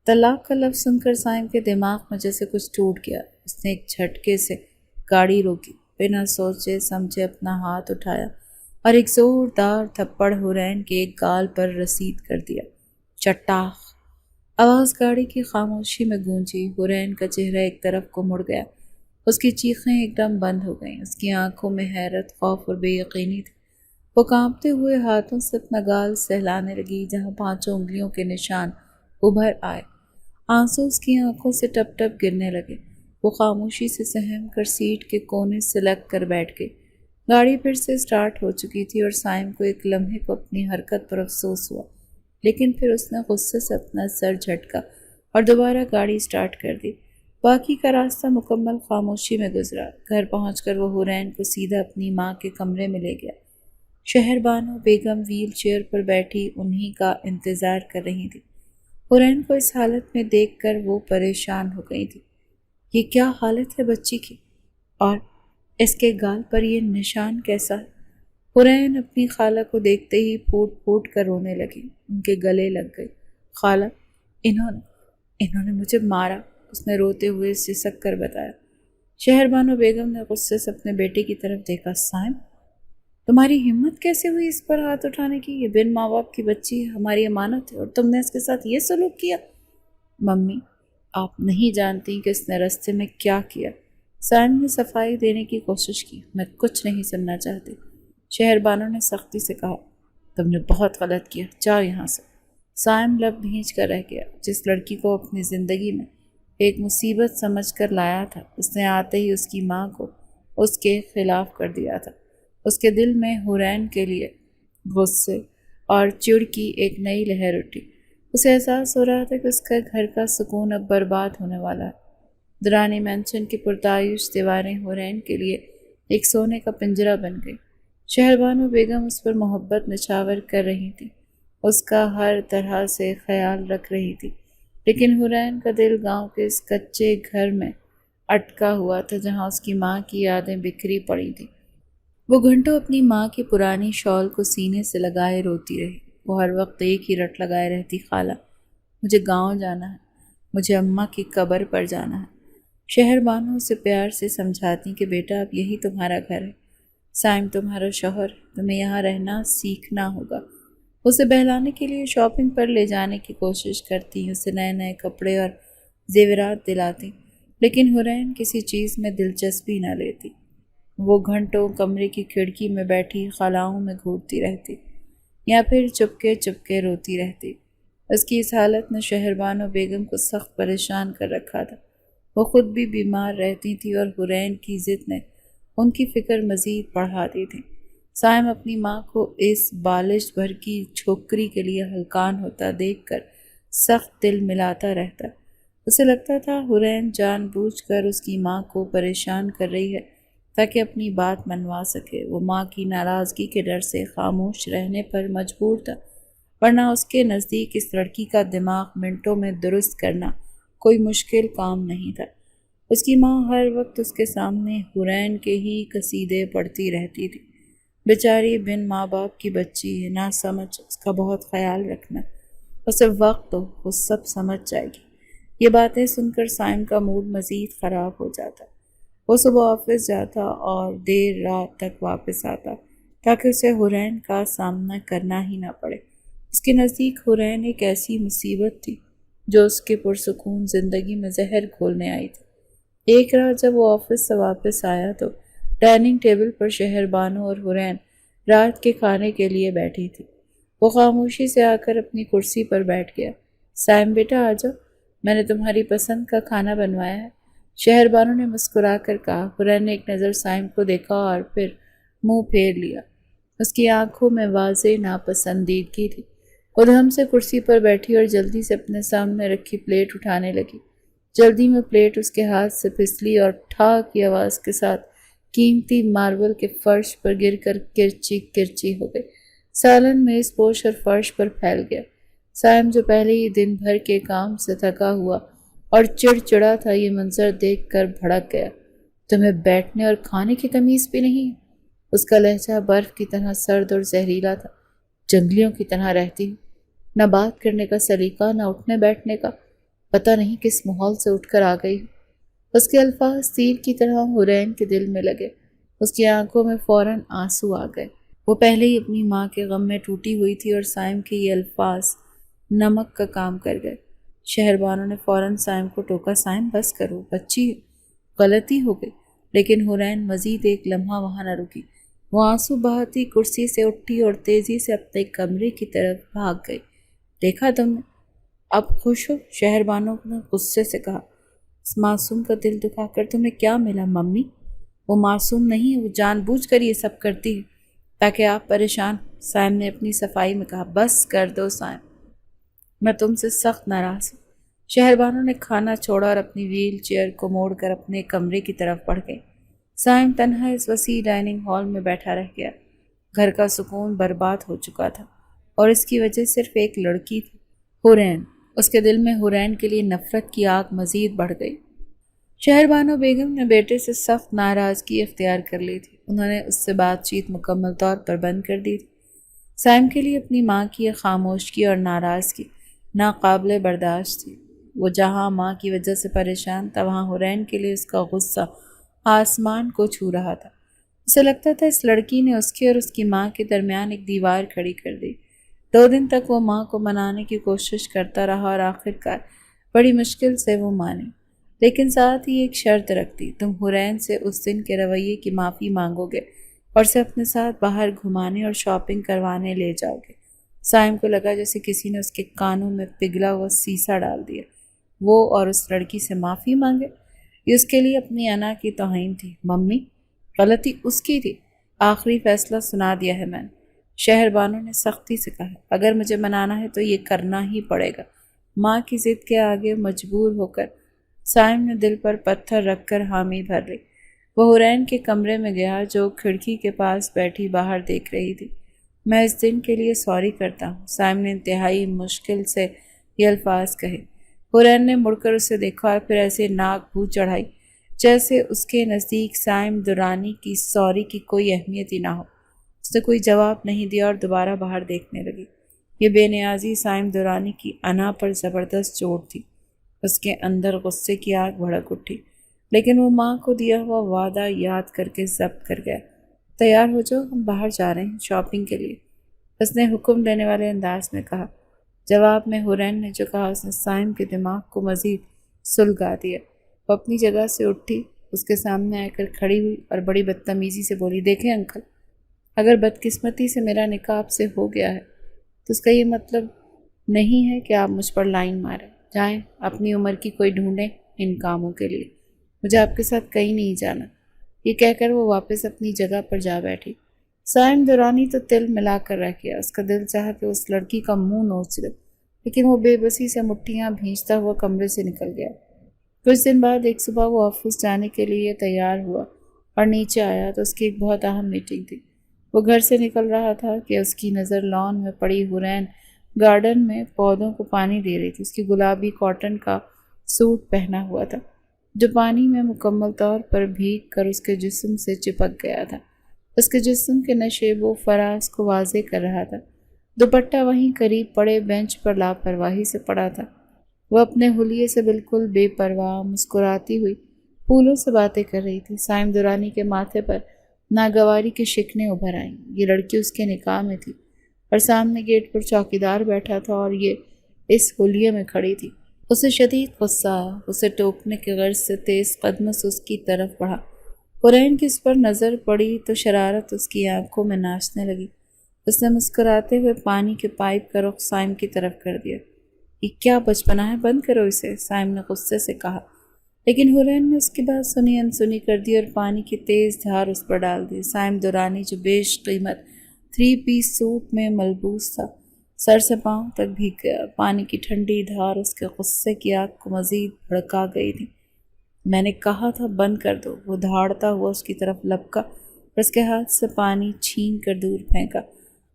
Speaker 1: طلاق کا لفظ سن کر سائم کے دماغ میں جیسے کچھ ٹوٹ گیا۔ اس نے ایک جھٹکے سے گاڑی روکی، بنا سوچے سمجھے اپنا ہاتھ اٹھایا اور ایک زوردار تھپڑ حرین کے ایک گال پر رسید کر دیا۔ چٹاخ! آواز گاڑی کی خاموشی میں گونجی۔ حرین کا چہرہ ایک طرف کو مڑ گیا، اس کی چیخیں ایک دم بند ہو گئیں۔ اس کی آنکھوں میں حیرت، خوف اور بے یقینی تھی۔ وہ کانپتے ہوئے ہاتھوں سے اپنا گال سہلانے لگی جہاں 5 انگلیوں کے نشان ابھر آئے۔ آنسو اس کی آنکھوں سے ٹپ ٹپ گرنے لگے۔ وہ خاموشی سے سہم کر سیٹ کے کونے سے لگ کر بیٹھ گئی۔ گاڑی پھر سے سٹارٹ ہو چکی تھی اور سائم کو ایک لمحے کو اپنی حرکت پر افسوس ہوا، لیکن پھر اس نے غصے سے اپنا سر جھٹکا اور دوبارہ گاڑی سٹارٹ کر دی۔ باقی کا راستہ مکمل خاموشی میں گزرا۔ گھر پہنچ کر وہ حرین کو سیدھا اپنی ماں کے کمرے میں لے گیا۔ شہر بانو بیگم ویل چیئر پر بیٹھی انہی کا انتظار کر رہی تھی۔ حرین کو اس حالت میں دیکھ کر وہ پریشان ہو گئی تھی۔ یہ کیا حالت ہے بچی کی؟ اور اس کے گال پر یہ نشان کیسا ہے؟ حرین اپنی خالہ کو دیکھتے ہی پھوٹ پھوٹ کر رونے لگی، ان کے گلے لگ گئی۔ خالہ، انہوں نے مجھے مارا، اس نے روتے ہوئے سسک کر بتایا۔ شہر بانو بیگم نے غصے سے اپنے بیٹے کی طرف دیکھا۔ سائم، تمہاری ہمت کیسے ہوئی اس پر ہاتھ اٹھانے کی؟ یہ بن ماں باپ کی بچی ہے، ہماری امانت ہے، اور تم نے اس کے ساتھ یہ سلوک کیا؟ ممی، آپ نہیں جانتی کہ اس نے رستے میں کیا کیا۔ سائم نے صفائی دینے کی کوشش کی۔ میں کچھ نہیں سننا چاہتی، شہر بانو نے سختی سے کہا۔ تم نے بہت غلط کیا، جاؤ یہاں سے۔ سائم لب بھینچ کر رہ گیا۔ جس لڑکی کو اپنی زندگی میں ایک مصیبت سمجھ کر لایا تھا، اس نے آتے ہی اس کی ماں کو اس کے خلاف کر دیا تھا۔ اس کے دل میں حرین کے لیے غصے اور چڑ کی ایک نئی لہر اٹھی۔ اسے احساس ہو رہا تھا کہ اس کا گھر کا سکون اب برباد ہونے والا ہے۔ درانی مینشن کی پرتعیش دیواریں حورین کے لیے ایک سونے کا پنجرہ بن گئی۔ شہربانو بیگم اس پر محبت نچھاور کر رہی تھی، اس کا ہر طرح سے خیال رکھ رہی تھی، لیکن حورین کا دل گاؤں کے اس کچے گھر میں اٹکا ہوا تھا جہاں اس کی ماں کی یادیں بکھری پڑی تھیں۔ وہ گھنٹوں اپنی ماں کی پرانی شال کو سینے سے لگائے روتی رہی۔ وہ ہر وقت ایک ہی رٹ لگائے رہتی، خالہ مجھے گاؤں جانا ہے، مجھے اماں کی قبر پر جانا ہے۔ شہر بانو اسے پیار سے سمجھاتی کہ بیٹا اب یہی تمہارا گھر ہے، سائم تمہارا شوہر، تمہیں یہاں رہنا سیکھنا ہوگا۔ اسے بہلانے کے لیے شاپنگ پر لے جانے کی کوشش کرتی، اسے نئے نئے کپڑے اور زیورات دلاتی، لیکن حورین کسی چیز میں دلچسپی نہ لیتی۔ وہ گھنٹوں کمرے کی کھڑکی میں بیٹھی خلاؤں میں گھورتی رہتی یا پھر چپکے چپکے روتی رہتی۔ اس کی اس حالت نے شہربانو بیگم کو سخت پریشان کر رکھا تھا۔ وہ خود بھی بیمار رہتی تھی اور حورین کی ضد نے ان کی فکر مزید بڑھا دی تھی۔ سائم اپنی ماں کو اس بالش بھر کی چھوکری کے لیے ہلکان ہوتا دیکھ کر سخت دل ملاتا رہتا۔ اسے لگتا تھا حورین جان بوجھ کر اس کی ماں کو پریشان کر رہی ہے تاکہ اپنی بات منوا سکے۔ وہ ماں کی ناراضگی کے ڈر سے خاموش رہنے پر مجبور تھا، ورنہ اس کے نزدیک اس لڑکی کا دماغ منٹوں میں درست کرنا کوئی مشکل کام نہیں تھا۔ اس کی ماں ہر وقت اس کے سامنے حورین کے ہی قصیدے پڑھتی رہتی تھی۔ بیچاری بن ماں باپ کی بچی ہے، نہ سمجھ، اس کا بہت خیال رکھنا، اسے وقت دو، وہ سب سمجھ جائے گی۔ یہ باتیں سن کر سائم کا موڈ مزید خراب ہو جاتا۔ وہ صبح آفس جاتا اور دیر رات تک واپس آتا تاکہ اسے حورین کا سامنا کرنا ہی نہ پڑے۔ اس کے نزدیک حورین ایک ایسی مصیبت تھی جو اس کے پرسکون زندگی میں زہر گھولنے آئی تھی۔ ایک رات جب وہ آفس سے واپس آیا تو ڈائننگ ٹیبل پر شہربانو اور حورین رات کے کھانے کے لیے بیٹھی تھی۔ وہ خاموشی سے آ کر اپنی کرسی پر بیٹھ گیا۔ سائم بیٹا آ جاؤ، میں نے تمہاری پسند کا کھانا بنوایا ہے، شہربانو نے مسکرا کر کہا۔ حورین نے ایک نظر سائم کو دیکھا اور پھر منہ پھیر لیا۔ اس کی آنکھوں میں واضح ناپسندیدگی تھی۔ وہ دھم سے کرسی پر بیٹھی اور جلدی سے اپنے سامنے رکھی پلیٹ اٹھانے لگی۔ جلدی میں پلیٹ اس کے ہاتھ سے پھسلی اور ٹھا کی آواز کے ساتھ قیمتی ماربل کے فرش پر گر کر کرچی کرچی ہو گئی۔ سالن میز پوش اور فرش پر پھیل گیا۔ سائم جو پہلے ہی دن بھر کے کام سے تھکا ہوا اور چڑچڑا تھا، یہ منظر دیکھ کر بھڑک گیا۔ تمہیں بیٹھنے اور کھانے کی تمیز بھی نہیں ہے؟ اس کا لہجہ برف کی طرح سرد اور زہریلا تھا۔ جنگلیوں کی طرح رہتی ہوں، نہ بات کرنے کا سلیقہ، نہ اٹھنے بیٹھنے کا، پتہ نہیں کس ماحول سے اٹھ کر آ گئی ہوں۔ اس کے الفاظ تیر کی طرح حورین کے دل میں لگے۔ اس کی آنکھوں میں فوراً آنسو آ گئے۔ وہ پہلے ہی اپنی ماں کے غم میں ٹوٹی ہوئی تھی اور سائم کے یہ الفاظ نمک کا کام کر گئے۔ شہربانو نے فوراً سائم کو ٹوکا، سائم بس کرو، بچی غلطی ہو گئی۔ لیکن حورین مزید ایک لمحہ وہاں نہ رکی۔ وہ آنسو بہاتی کرسی سے اٹھی اور تیزی سے اپنے کمرے کی طرف بھاگ گئی۔ دیکھا تم نے، اب خوش ہو؟ شہربانو نے غصے سے کہا۔ اس معصوم کا دل دکھا کر تمہیں کیا ملا ممی؟ وہ معصوم نہیں، وہ جان بوجھ کر یہ سب کرتی ہے تاکہ آپ پریشان۔ سائم نے اپنی صفائی میں کہا۔ بس کر دو سائم، میں تم سے سخت ناراض ہوں۔ شہربانو نے کھانا چھوڑا اور اپنی ویل چیئر کو موڑ کر اپنے کمرے کی طرف بڑھ گئی۔ سائم تنہا اس وسیع ڈائننگ ہال میں بیٹھا رہ گیا۔ گھر کا سکون برباد ہو چکا تھا اور اس کی وجہ صرف ایک لڑکی تھی، حورین۔ اس کے دل میں حورین کے لیے نفرت کی آگ مزید بڑھ گئی۔ شہربانو بیگم نے بیٹے سے سخت ناراضگی اختیار کر لی تھی۔ انہوں نے اس سے بات چیت مکمل طور پر بند کر دی تھی۔ سائم کے لیے اپنی ماں کی یہ خاموشی اور ناراضگی ناقابل برداشت تھی۔ وہ جہاں ماں کی وجہ سے پریشان تھا، وہاں حورین کے لیے اس کا غصہ آسمان کو چھو رہا تھا۔ اسے لگتا تھا اس لڑکی نے اس کے اور اس کی ماں کے درمیان ایک دیوار کھڑی کر دی۔ 2 دن تک وہ ماں کو منانے کی کوشش کرتا رہا اور آخرکار بڑی مشکل سے وہ مانی، لیکن ساتھ ہی ایک شرط رکھتی، تم حورین سے اس دن کے رویے کی معافی مانگو گے اور اسے اپنے ساتھ باہر گھمانے اور شاپنگ کروانے لے جاؤ گے۔ سائم کو لگا جیسے کسی نے اس کے کانوں میں پگھلا ہوا سیسا ڈال دیا۔ وہ اور اس لڑکی سے معافی مانگے، یہ اس کے لیے اپنی انا کی توہین تھی۔ ممی، غلطی اس کی تھی، آخری فیصلہ سنا دیا ہے میں نے۔ شہر بانو نے سختی سے کہا۔ اگر مجھے منانا ہے تو یہ کرنا ہی پڑے گا۔ ماں کی ضد کے آگے مجبور ہو کر سائم نے دل پر پتھر رکھ کر حامی بھر لی۔ وہ حرین کے کمرے میں گیا جو کھڑکی کے پاس بیٹھی باہر دیکھ رہی تھی۔ میں اس دن کے لیے سوری کرتا ہوں، سائم نے انتہائی مشکل سے یہ الفاظ کہے۔ حرین نے مڑ کر اسے دیکھا اور پھر ایسے ناک بھو چڑھائی جیسے اس کے نزدیک سائم درانی کی سوری کی کوئی اہمیت ہی نہ ہو۔ اس نے کوئی جواب نہیں دیا اور دوبارہ باہر دیکھنے لگی۔ یہ بے نیازی سائم درانی کی انا پر زبردست چوٹ تھی۔ اس کے اندر غصے کی آگ بھڑک اٹھی، لیکن وہ ماں کو دیا ہوا وعدہ یاد کر کے ضبط کر گیا۔ تیار ہو جاؤ، ہم باہر جا رہے ہیں شاپنگ کے لیے، اس نے حکم دینے والے انداز میں کہا۔ جواب میں حرین نے جو کہا اس نے سائم کے دماغ کو مزید سلگا دیا۔ وہ اپنی جگہ سے اٹھی، اس کے سامنے آ کر کھڑی ہوئی اور بڑی بدتمیزی سے بولی، دیکھیں انکل، اگر بدقسمتی سے میرا نکاح آپ سے ہو گیا ہے تو اس کا یہ مطلب نہیں ہے کہ آپ مجھ پر لائن ماریں۔ جائیں اپنی عمر کی کوئی ڈھونڈیں ان کاموں کے لیے، مجھے آپ کے ساتھ کہیں نہیں جانا۔ یہ کہہ کر وہ واپس اپنی جگہ پر جا بیٹھی۔ سائم درانی تو تل ملا کر رہ گیا۔ اس کا دل چاہا کہ اس لڑکی کا منہ نوچ دے، لیکن وہ بے بسی سے مٹھیاں بھینچتا ہوا کمرے سے نکل گیا۔ کچھ دن بعد ایک صبح وہ آفس جانے کے لیے تیار ہوا اور نیچے آیا تو اس کی ایک بہت اہم میٹنگ تھی۔ وہ گھر سے نکل رہا تھا کہ اس کی نظر لان میں پڑی حرین گارڈن میں پودوں کو پانی دے رہی تھی۔ اس کی گلابی کاٹن کا سوٹ پہنا ہوا تھا جو پانی میں مکمل طور پر بھیگ کر اس کے جسم سے چپک گیا تھا۔ اس کے جسم کے نشیب و فراز کو واضح کر رہا تھا۔ دوپٹہ وہیں قریب پڑے بینچ پر لاپرواہی سے پڑا تھا۔ وہ اپنے حلیے سے بالکل بے پرواہ مسکراتی ہوئی پھولوں سے باتیں کر رہی تھی۔ سائم درانی کے ماتھے پر ناگواری کی شکنیں ابھر آئیں۔ یہ لڑکی اس کے نکاح میں تھی اور سامنے گیٹ پر چوکیدار بیٹھا تھا اور یہ اس حلیے میں کھڑی تھی۔ اسے شدید غصہ آیا۔ اسے ٹوکنے کے غرض سے تیز قدم سے اس کی طرف بڑھا۔ حرین کی اس پر نظر پڑی تو شرارت اس کی آنکھوں میں ناچنے لگی۔ اس نے مسکراتے ہوئے پانی کے پائپ کا رخ سائم کی طرف کر دیا۔ یہ کیا بچپنا ہے، بند کرو اسے، سائم نے غصے سے کہا، لیکن حرین نے اس کی بات سنی انسنی کر دی اور پانی کی تیز دھار اس پر ڈال دی۔ سائم درانی جو بیش قیمت 3 پیس سوٹ میں ملبوس تھا سر سے پاؤں تک بھیگ گیا۔ پانی کی ٹھنڈی دھار اس کے غصے کی آگ کو مزید بھڑکا گئی تھی۔ میں نے کہا تھا بند کر دو، وہ دھاڑتا ہوا اس کی طرف لپکا اور اس کے ہاتھ سے پانی چھین کر دور پھینکا۔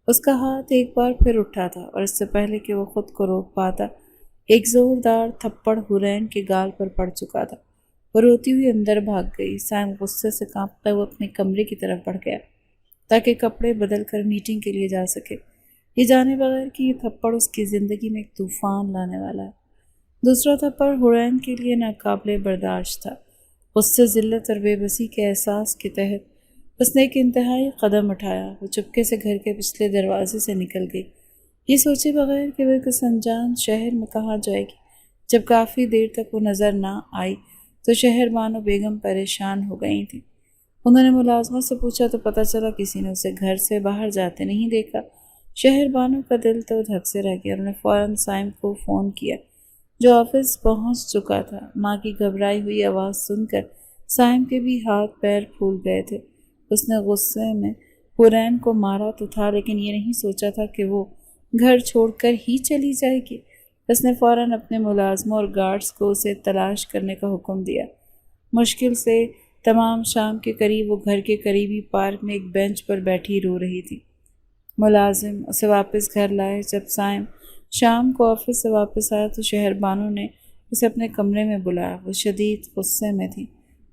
Speaker 1: اس کا ہاتھ ایک بار پھر اٹھا تھا اور اس سے پہلے کہ وہ خود کو روک پاتا ایک زوردار تھپڑ حرین کے گال پر پڑ چکا تھا۔ وہ روتی ہوئی اندر بھاگ گئی۔ سائم غصے سے کانپتا ہوا اپنے کمرے کی طرف بڑھ گیا تاکہ کپڑے بدل کر میٹنگ کے لیے جا سکے، یہ جانے بغیر کہ یہ تھپڑ اس کی زندگی میں ایک طوفان لانے والا ہے۔ دوسرا تھپڑ حرین کے لیے ناقابل برداشت تھا۔ غصے، ذلت اور بے بسی کے احساس کے تحت اس نے ایک انتہائی قدم اٹھایا۔ وہ چپکے سے گھر کے پچھلے دروازے سے نکل گئی، یہ سوچے بغیر کہ وہ ایک انجان شہر میں کہاں جائے گی۔ جب کافی دیر تک وہ نظر نہ آئی تو شہر بانو بیگم پریشان ہو گئی تھی۔ انہوں نے ملازمہ سے پوچھا تو پتہ چلا کسی نے اسے گھر سے باہر جاتے نہیں دیکھا۔ شہر بانو کا دل تو دھک سے رہ گیا۔ انہوں نے فوراً سائم کو فون کیا جو آفس پہنچ چکا تھا۔ ماں کی گھبرائی ہوئی آواز سن کر سائم کے بھی ہاتھ پیر پھول گئے تھے۔ اس نے غصے میں حرین کو مارا تو تھا، لیکن یہ نہیں سوچا تھا کہ وہ گھر چھوڑ کر ہی چلی جائے گی۔ اس نے فوراً اپنے ملازموں اور گارڈز کو اسے تلاش کرنے کا حکم دیا۔ مشکل سے تمام شام کے قریب وہ گھر کے قریبی پارک میں ایک بینچ پر بیٹھی رو رہی تھی۔ ملازم اسے واپس گھر لائے۔ جب سائم شام کو آفس سے واپس آیا تو شہر بانو نے اسے اپنے کمرے میں بلایا۔ وہ شدید غصے میں تھی۔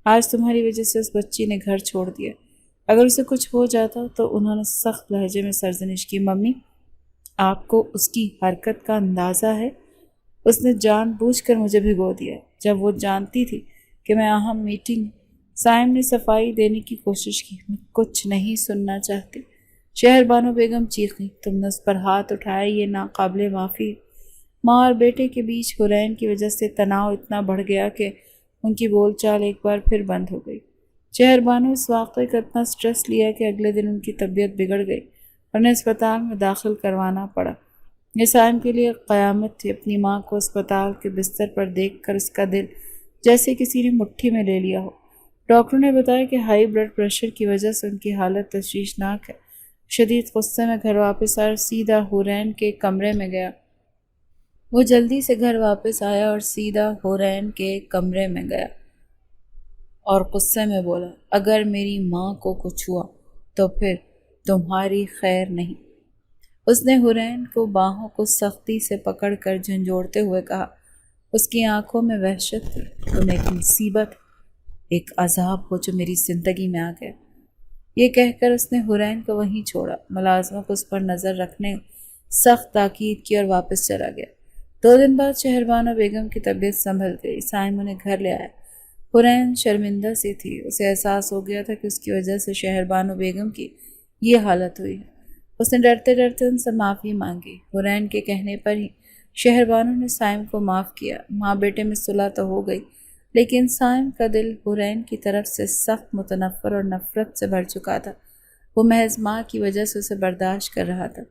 Speaker 1: آج تمہاری وجہ سے اس بچی نے گھر چھوڑ دیا، اگر اسے کچھ ہو جاتا تو انہوں نے سخت لہجے میں سرزنش کی۔ ممی، آپ کو اس کی حرکت کا اندازہ ہے؟ اس نے جان بوجھ کر مجھے بھگو دیا جب وہ جانتی تھی کہ میں اہم میٹنگ۔ سائم نے صفائی دینے کی کوشش کی۔ میں کچھ نہیں سننا چاہتی، شہر بانو بیگم چیخی، تم نے اس پر ہاتھ اٹھایا، یہ ناقابل معافی۔ ماں اور بیٹے کے بیچ حرین کی وجہ سے تناؤ اتنا بڑھ گیا کہ ان کی بول چال ایک بار پھر بند ہو گئی۔ شہر بانو اس واقعے کا اتنا سٹریس لیا کہ اگلے دن ان کی طبیعت بگڑ گئی اور انہیں اسپتال میں داخل کروانا پڑا۔ یہ سائم کے لیے قیامت تھی۔ اپنی ماں کو اسپتال کے بستر پر دیکھ کر اس کا دل جیسے کسی نے مٹھی میں لے لیا ہو۔ ڈاکٹروں نے بتایا کہ ہائی بلڈ پریشر کی وجہ سے ان کی حالت تشویشناک ہے۔ شدید غصے میں گھر واپس آیا اور سیدھا حورین کے کمرے میں گیا۔ وہ جلدی سے گھر واپس آیا اور سیدھا حورین کے کمرے میں گیا اور غصے میں بولا، اگر میری ماں کو کچھ ہوا تو پھر تمہاری خیر نہیں۔ اس نے حورین کو باہوں کو سختی سے پکڑ کر جھنجھوڑتے ہوئے کہا، اس کی آنکھوں میں وحشت تھی، تم ایک مصیبت، ایک عذاب ہو جو میری زندگی میں آ گیا۔ یہ کہہ کر اس نے حورین کو وہیں چھوڑا، ملازموں کو اس پر نظر رکھنے سخت تاکید کی اور واپس چلا گیا۔ 2 دن بعد شہربانو بیگم کی طبیعت سنبھل گئی، سائم انہیں گھر لے آیا۔ حورین شرمندہ سی تھی، اسے احساس ہو گیا تھا کہ اس کی وجہ سے شہربانو بیگم کی یہ حالت ہوئی ہے۔ اس نے ڈرتے ڈرتے ان سے معافی مانگی۔ حورین کے کہنے پر ہی شہربانو نے سائم کو معاف کیا۔ ماں بیٹے میں صلح تو ہو گئی، لیکن سائم کا دل حورین کی طرف سے سخت متنفر اور نفرت سے بھر چکا تھا۔ وہ محض ماں کی وجہ سے اسے برداشت کر رہا تھا۔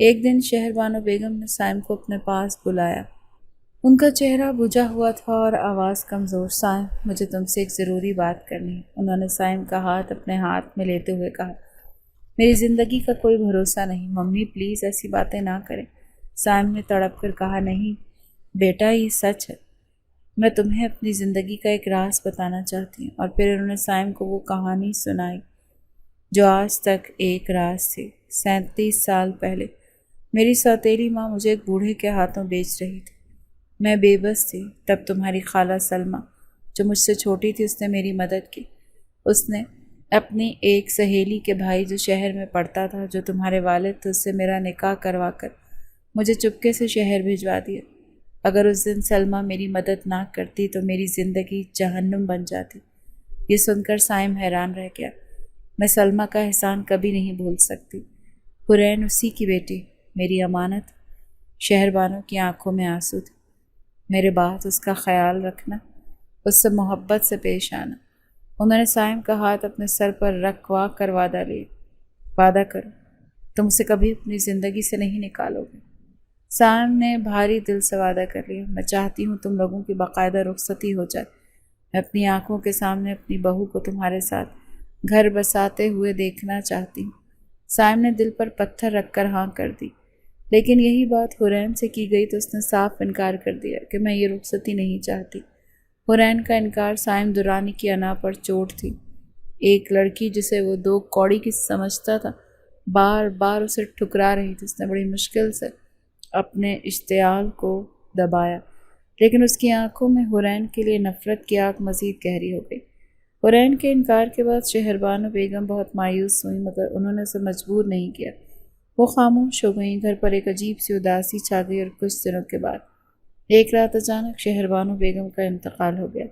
Speaker 1: ایک دن شہربانو بیگم نے سائم کو اپنے پاس بلایا۔ ان کا چہرہ بجھا ہوا تھا اور آواز کمزور۔ سائم، مجھے تم سے ایک ضروری بات کرنی ہے۔ انہوں نے سائم کا ہاتھ اپنے ہاتھ میں لیتے ہوئے کہا، میری زندگی کا کوئی بھروسہ نہیں، ممی پلیز ایسی باتیں نہ کریں۔ سائم نے تڑپ کر کہا، نہیں بیٹا، یہ سچ ہے، میں تمہیں اپنی زندگی کا ایک راز بتانا چاہتی ہوں۔ اور پھر انہوں نے سائم کو وہ کہانی سنائی جو آج تک ایک راز تھی۔ 37 سال پہلے میری سوتیلی ماں مجھے ایک بوڑھے کے ہاتھوں بیچ رہی تھی۔ میں بے بس تھی، تب تمہاری خالہ سلمہ جو مجھ سے چھوٹی تھی اس نے میری مدد کی۔ اس نے اپنی ایک سہیلی کے بھائی جو شہر میں پڑھتا تھا، جو تمہارے والد تھے، اس سے میرا نکاح کروا کر مجھے چپکے سے شہر بھجوا دیا۔ اگر اس دن سلمہ میری مدد نہ کرتی تو میری زندگی جہنم بن جاتی۔ یہ سن کر سائم حیران رہ گیا۔ میں سلمہ کا احسان کبھی نہیں بھول سکتی۔ حورین اسی کی بیٹی، میری امانت۔ شہربانو کی آنکھوں میں آنسو تھے۔ میرے بعد اس کا خیال رکھنا، اس سے محبت سے پیش آنا۔ انہوں نے سائم کا ہاتھ اپنے سر پر رکھ کر وعدہ لیا، وعدہ کرو تم اسے کبھی اپنی زندگی سے نہیں نکالو گے۔ سائم نے بھاری دل سے وعدہ کر لیا، میں چاہتی ہوں تم لوگوں کی باقاعدہ رخصتی ہو جائے۔ میں اپنی آنکھوں کے سامنے اپنی بہو کو تمہارے ساتھ گھر بساتے ہوئے دیکھنا چاہتی ہوں۔ سائم نے دل پر پتھر رکھ کر ہاں کر دی، لیکن یہی بات حورین سے کی گئی تو اس نے صاف انکار کر دیا کہ میں یہ رخصتی نہیں چاہتی۔ حورین کا انکار سائم درانی کی انا پر چوٹ تھی۔ ایک لڑکی جسے وہ 2 کوڑی کی سمجھتا تھا بار بار اسے ٹھکرا رہی تھی۔ اس نے بڑی مشکل سے اپنے اشتعال کو دبایا، لیکن اس کی آنکھوں میں حورین کے لیے نفرت کی آگ مزید گہری ہو گئی۔ حورین کے انکار کے بعد شہربانو بیگم بہت مایوس ہوئی، مگر انہوں نے اسے مجبور نہیں کیا۔ وہ خاموش ہو گئیں۔ گھر پر ایک عجیب سی اداسی چھا گئی اور کچھ دنوں کے بعد ایک رات اچانک شہربانو بیگم کا انتقال ہو گیا۔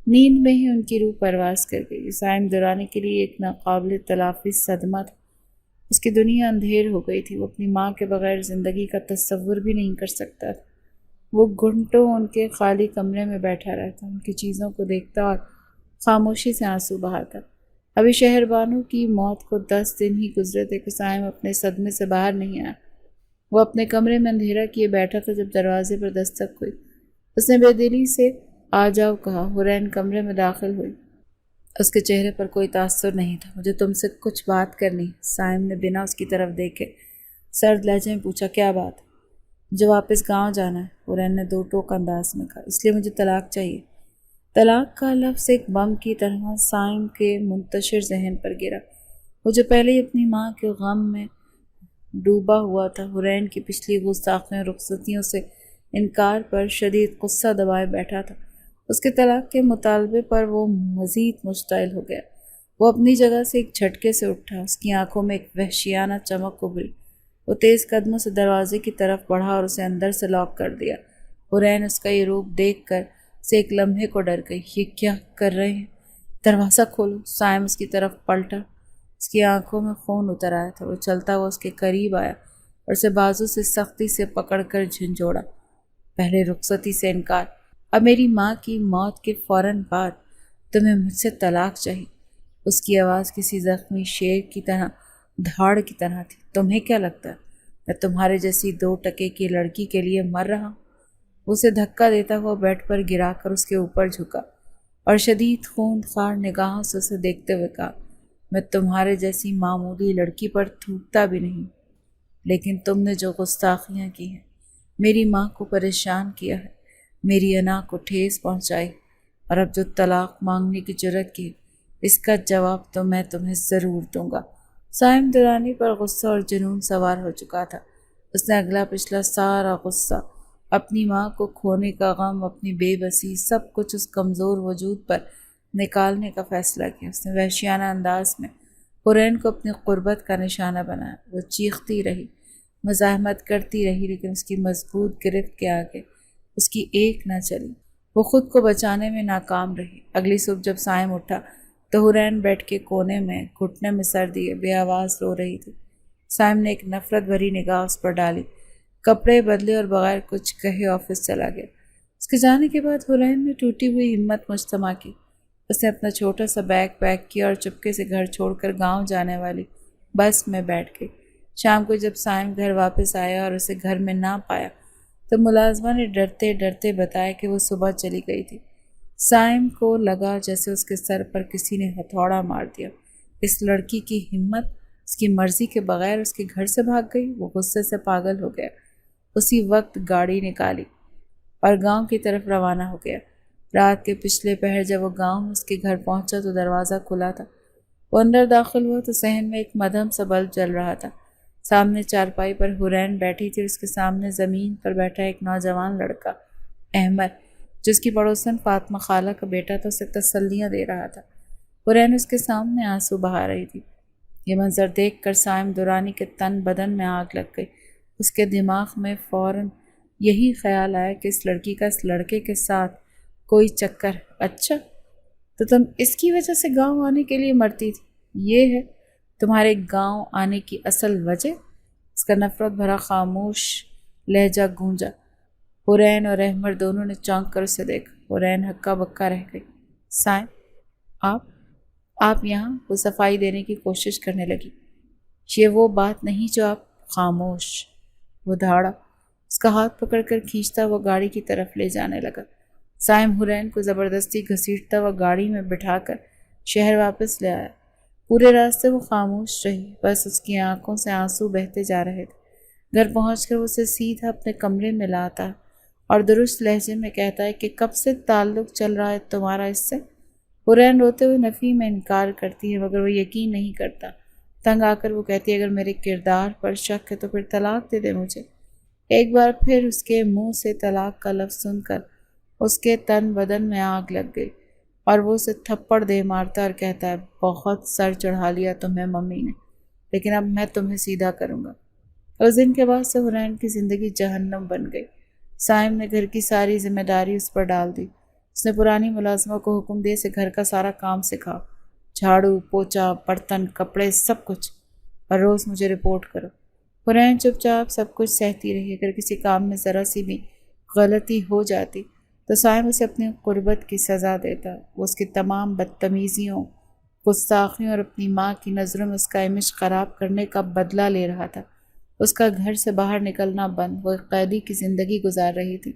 Speaker 1: نیند میں ہی ان کی روح پرواز کر گئی۔ سائم درانی کے لیے ایک ناقابل تلافی صدمہ تھا۔ اس کی دنیا اندھیر ہو گئی تھی۔ وہ اپنی ماں کے بغیر زندگی کا تصور بھی نہیں کر سکتا تھا۔ وہ گھنٹوں ان کے خالی کمرے میں بیٹھا رہتا، ان کی چیزوں کو دیکھتا اور خاموشی سے آنسو بہاتا۔ ابھی شہربانو کی موت کو 10 دن ہی گزرے تھے کہ سائم اپنے صدمے سے باہر نہیں آیا۔ وہ اپنے کمرے میں اندھیرا کیے بیٹھا تھا جب دروازے پر دستک ہوئی۔ اس نے بے دلی سے آ جاؤ کہا۔ حورین کمرے میں داخل ہوئی۔ اس کے چہرے پر کوئی تاثر نہیں تھا۔ مجھے تم سے کچھ بات کرنی۔ سائم نے بنا اس کی طرف دیکھے سرد لہجے میں پوچھا، کیا بات؟ مجھے واپس گاؤں جانا ہے، حورین نے 2 ٹوک انداز میں کہا، اس لیے مجھے طلاق چاہیے۔ طلاق کا لفظ ایک بم کی طرح سائم کے منتشر ذہن پر گرا۔ وہ جو پہلے ہی اپنی ماں کے غم میں ڈوبا ہوا تھا، حورین کی پچھلی گستاخیوں اور رخصتیوں سے انکار پر شدید غصہ دبائے بیٹھا تھا۔ اس کے طلاق کے مطالبے پر وہ مزید مشتعل ہو گیا۔ وہ اپنی جگہ سے ایک جھٹکے سے اٹھا، اس کی آنکھوں میں ایک وحشیانہ چمک ابھری۔ وہ تیز قدموں سے دروازے کی طرف بڑھا اور اسے اندر سے لاک کر دیا۔ حورین اس کا یہ روپ دیکھ کر اسے ایک لمحے کو ڈر گئی۔ یہ کیا کر رہے ہیں؟ دروازہ کھولو۔ سائم اس کی طرف پلٹا، اس کی آنکھوں میں خون اتر آیا تھا۔ وہ چلتا ہوا اس کے قریب آیا اور اسے بازو سے سختی سے پکڑ کر جھنجھوڑا۔ پہلے رخصتی سے انکار، اب میری ماں کی موت کے فوراً بعد تمہیں مجھ سے طلاق چاہیے۔ اس کی آواز کسی زخمی شیر کی طرح دھاڑ کی طرح تھی۔ تمہیں کیا لگتا ہے میں تمہارے جیسی 2 ٹکے کی لڑکی کے لیے مر رہا ہوں؟ اسے دھکا دیتا ہوا بیڈ پر گرا کر اس کے اوپر جھکا اور شدید خون خوار نگاہوں سے اسے دیکھتے ہوئے کہا، میں تمہارے جیسی معمولی لڑکی پر تھوکتا بھی نہیں، لیکن تم نے جو گستاخیاں کی ہیں، میری ماں کو پریشان کیا ہے، میری انا کو ٹھیس پہنچائی، اور اب جو طلاق مانگنے کی جرت کی، اس کا جواب تو میں تمہیں ضرور دوں گا۔ سائم درانی پر غصہ اور جنون سوار ہو چکا تھا۔ اس نے اگلا پچھلا سارا غصہ، اپنی ماں کو کھونے کا غم، اپنی بے بسی، سب کچھ اس کمزور وجود پر نکالنے کا فیصلہ کیا۔ اس نے وحشیانہ انداز میں حورین کو اپنی قربت کا نشانہ بنایا۔ وہ چیختی رہی، مزاحمت کرتی رہی، لیکن اس کی مضبوط گرفت کے آگے اس کی ایک نہ چلی۔ وہ خود کو بچانے میں ناکام رہی۔ اگلی صبح جب سائم اٹھا تو حورین بیٹھ کے کونے میں گھٹنے میں سر دیے بے آواز رو رہی تھی۔ سائم نے ایک نفرت بھری نگاہ اس پر ڈالی، کپڑے بدلے اور بغیر کچھ کہے آفس چلا گیا۔ اس کے جانے کے بعد حورین نے ٹوٹی ہوئی ہمت مجتمع کی۔ اس نے اپنا چھوٹا سا بیگ پیک کیا اور چپکے سے گھر چھوڑ کر گاؤں جانے والی بس میں بیٹھ گئی۔ شام کو جب سائم گھر واپس آیا اور اسے گھر میں نہ پایا تو ملازمہ نے ڈرتے ڈرتے بتایا کہ وہ صبح چلی گئی تھی۔ سائم کو لگا جیسے اس کے سر پر کسی نے ہتھوڑا مار دیا۔ اس لڑکی کی ہمت، اس کی مرضی کے بغیر اس کے گھر سے بھاگ گئی۔ وہ غصے سے پاگل ہو گیا۔ اسی وقت گاڑی نکالی اور گاؤں کی طرف روانہ ہو گیا۔ رات کے پچھلے پہر جب وہ گاؤں میں اس کے گھر پہنچا تو دروازہ کھلا تھا۔ وہ اندر داخل ہوا تو صحن میں ایک مدھم سا بلب جل رہا تھا۔ سامنے چارپائی پر حورین بیٹھی تھی اور اس کے سامنے زمین پر بیٹھا ایک نوجوان لڑکا احمد، جس کی پڑوسن فاطمہ خالہ کا بیٹا تھا، اسے تسلیاں دے رہا تھا۔ حورین اس کے سامنے آنسو بہا رہی تھی۔ یہ منظر دیکھ کر سائم درانی کے تن بدن میں آگ لگ گئی۔ اس کے دماغ میں فوراً یہی خیال آیا کہ اس لڑکی کا اس لڑکے کے ساتھ کوئی چکر ہے۔ اچھا، تو تم اس کی وجہ سے گاؤں آنے کے لیے مرتی تھی؟ یہ ہے تمہارے گاؤں آنے کی اصل وجہ؟ اس کا نفرت بھرا خاموش لہجہ گونجا۔ حورین اور احمد دونوں نے چونک کر اسے دیکھا۔ حورین ہکا بکا رہ گئی۔ سائم، آپ یہاں؟ وہ صفائی دینے کی کوشش کرنے لگی۔ یہ وہ بات نہیں جو آپ… خاموش، وہ دھاڑا۔ اس کا ہاتھ پکڑ کر کھینچتا وہ گاڑی کی طرف لے جانے لگا۔ سائم حورین کو زبردستی گھسیٹتا وہ گاڑی میں بٹھا کر شہر واپس لے آیا۔ پورے راستے وہ خاموش رہی، بس اس کی آنکھوں سے آنسو بہتے جا رہے تھے۔ گھر پہنچ کر وہ اسے سیدھا اپنے کمرے میں لاتا اور درست لہجے میں کہتا ہے کہ کب سے تعلق چل رہا ہے تمہارا اس سے؟ حورین روتے ہوئے نفی میں انکار کرتی ہے، مگر وہ یقین نہیں کرتا۔ تنگ آ کر وہ کہتی ہے اگر میرے کردار پر شک ہے تو پھر طلاق دے دے مجھے۔ ایک بار پھر اس کے منہ سے طلاق کا لفظ سن کر اس کے تن بدن میں آگ لگ گئی اور وہ اسے تھپڑ دے مارتا اور کہتا ہے بہت سر چڑھا لیا تمہیں ممی نے، لیکن اب میں تمہیں سیدھا کروں گا۔ اس دن کے بعد سے حورین کی زندگی جہنم بن گئی۔ سائم نے گھر کی ساری ذمہ داری اس پر ڈال دی۔ اس نے پرانی ملازمہ کو حکم دیا اسے گھر کا سارا کام سکھاؤ، جھاڑو پوچھا برتن کپڑے سب کچھ، اور روز مجھے رپورٹ کرو۔ حورین چپ چاپ سب کچھ سہتی رہی۔ اگر کسی کام میں ذرا سی بھی غلطی ہو جاتی تو سائم اسے اپنی قربت کی سزا دیتا۔ وہ اس کی تمام بدتمیزیوں، گستاخیوں اور اپنی ماں کی نظروں میں اس کا امیج خراب کرنے کا بدلہ لے رہا تھا۔ اس کا گھر سے باہر نکلنا بند، وہ ایک قیدی کی زندگی گزار رہی تھی۔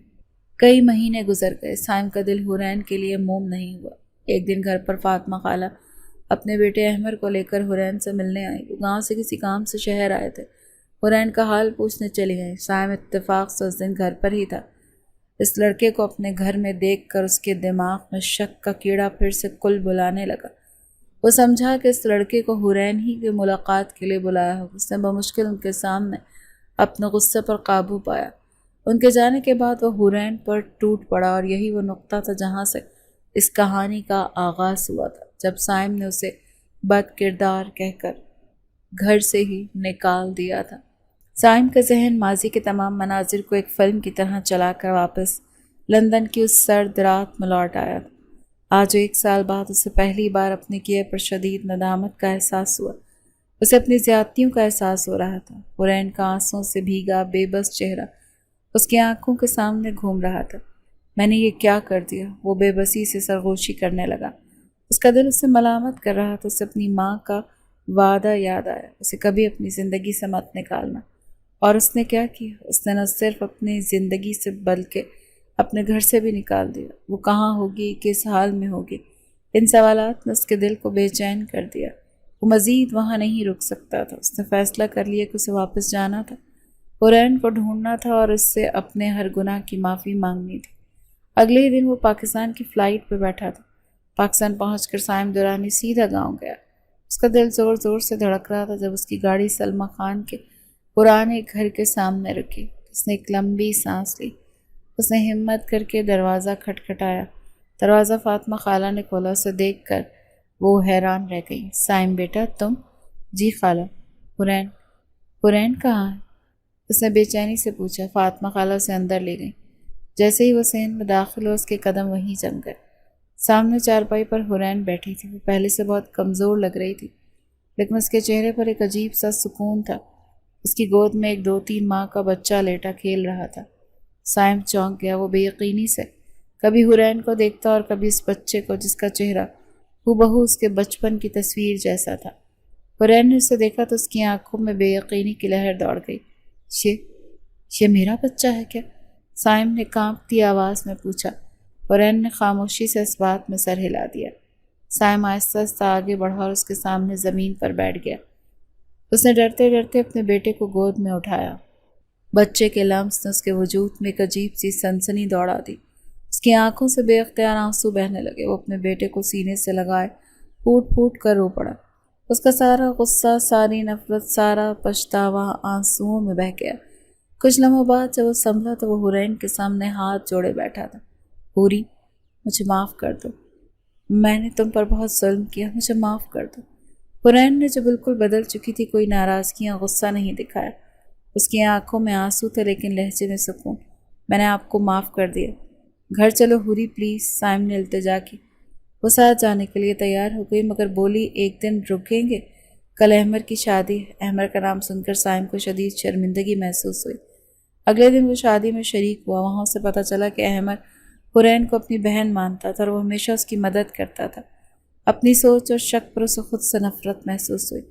Speaker 1: کئی مہینے گزر گئے، سائم کا دل حورین کے لیے موم نہیں ہوا۔ ایک دن گھر پر فاطمہ خالہ اپنے بیٹے احمد کو لے کر حورین سے ملنے آئی۔ وہ گاؤں سے کسی کام سے شہر آئے تھے۔ حورین کا حال پوچھنے چلی گئی۔ سائم اتفاق سے اس دن گھر پر ہی تھا۔ اس لڑکے کو اپنے گھر میں دیکھ کر اس کے دماغ میں شک کا کیڑا پھر سے کل بلانے لگا۔ وہ سمجھا کہ اس لڑکے کو حورین ہی کی ملاقات کے لیے بلایا ہو۔ اس نے بمشکل ان کے سامنے اپنے غصے پر قابو پایا۔ ان کے جانے کے بعد وہ حورین پر ٹوٹ پڑا، اور یہی وہ نقطہ تھا جہاں سے اس کہانی کا آغاز ہوا تھا، جب سائم نے اسے بد کردار کہہ کر گھر سے ہی نکال دیا تھا۔ سائم کا ذہن ماضی کے تمام مناظر کو ایک فلم کی طرح چلا کر واپس لندن کی اس سرد رات میں لوٹ آیا تھا۔ آج 1 سال بعد اسے پہلی بار اپنے کیے پر شدید ندامت کا احساس ہوا۔ اسے اپنی زیادتیوں کا احساس ہو رہا تھا۔ حورین کا آنسوں سے بھیگا بے بس چہرہ اس کی آنکھوں کے سامنے گھوم رہا تھا۔ میں نے یہ کیا کر دیا؟ وہ بے بسی سے سرگوشی کرنے لگا۔ اس کا دل اسے ملامت کر رہا تھا۔ اسے اپنی ماں کا وعدہ یاد آیا، اسے کبھی اپنی زندگی سے مت نکالنا۔ اور اس نے کیا کیا؟ اس نے نہ صرف اپنی زندگی سے بلکہ اپنے گھر سے بھی نکال دیا۔ وہ کہاں ہوگی، کس حال میں ہوگی، ان سوالات نے اس کے دل کو بے چین کر دیا۔ وہ مزید وہاں نہیں رک سکتا تھا۔ اس نے فیصلہ کر لیا کہ اسے واپس جانا تھا، حورین کو ڈھونڈنا تھا اور اس سے اپنے ہر گناہ کی معافی مانگنی تھی۔ اگلے ہی دن وہ پاکستان کی فلائٹ پہ بیٹھا تھا۔ پاکستان پہنچ کر سائم درانی سیدھا گاؤں گیا۔ اس کا دل زور زور سے دھڑک رہا تھا جب اس کی گاڑی سلمہ خان کے پرانے گھر کے سامنے رکی۔ اس نے ایک لمبی سانس لی۔ اس نے ہمت کر کے دروازہ کھٹکھٹایا۔ دروازہ فاطمہ خالہ نے کھولا۔ اسے دیکھ کر وہ حیران رہ گئی۔ سائم بیٹا تم؟ جی خالہ۔ حورین کہاں ہے؟ اس نے بے چینی سے پوچھا۔ فاطمہ خالہ اسے اندر لے گئی۔ جیسے ہی وہ صحن میں داخل ہوا اس کے قدم وہیں جم گئے۔ سامنے چارپائی پر حورین بیٹھی تھی۔ وہ پہلے سے بہت کمزور لگ رہی تھی، لیکن اس کے چہرے پر ایک عجیب سا سکون تھا۔ اس کی گود میں ایک 2-3 ماہ کا بچہ لیٹا کھیل رہا تھا۔ سائم چونک گیا۔ وہ بے یقینی سے کبھی حورین کو دیکھتا اور کبھی اس بچے کو جس کا چہرہ ہو اس کے بچپن کی تصویر جیسا تھا۔ حورین نے اسے دیکھا تو اس کی آنکھوں میں بے یقینی کی لہر دوڑ گئی۔ یہ میرا بچہ ہے کیا؟ سائم نے کانپتی آواز میں پوچھا۔ حورین نے خاموشی سے اس بات میں سر ہلا دیا۔ سائم آہستہ آہستہ آگے بڑھا اور اس کے سامنے زمین پر بیٹھ گیا۔ اس نے ڈرتے ڈرتے اپنے بیٹے کو گود میں اٹھایا۔ بچے کے لمس نے اس کے وجود میں ایک عجیب سی سنسنی دوڑا دی۔ اس کی آنکھوں سے بے اختیار آنسو بہنے لگے۔ وہ اپنے بیٹے کو سینے سے لگائے پھوٹ پھوٹ کر رو پڑا۔ اس کا سارا غصہ، ساری نفرت، سارا پچھتاوا آنسوؤں میں بہہ گیا۔ کچھ لمحوں بعد جب وہ سنبھلا تو وہ حورین کے سامنے ہاتھ جوڑے بیٹھا تھا۔ حوری، مجھے معاف کر دو۔ میں نے تم پر بہت ظلم کیا، مجھے معاف کر دو۔ حورین نے جو بالکل بدل چکی تھی، کوئی ناراضگیاں، غصہ نہیں دکھایا۔ اس کی آنکھوں میں آنسو تھے لیکن لہجے میں سکون۔ میں نے آپ کو معاف کر دیا۔ گھر چلو حوری پلیز، سائم نے التجا کی۔ وہ ساتھ جانے کے لیے تیار ہو گئی مگر بولی ایک دن رکیں گے، کل احمر کی شادی ہے۔ احمر کا نام سن کر سائم کو شدید شرمندگی محسوس ہوئی۔ اگلے دن وہ شادی میں شریک ہوا۔ وہاں اسے پتہ چلا کہ احمر حورین کو اپنی بہن مانتا تھا اور وہ ہمیشہ اس کی مدد کرتا تھا۔ اپنی سوچ اور شک پر اسے خود سے نفرت محسوس ہوئی۔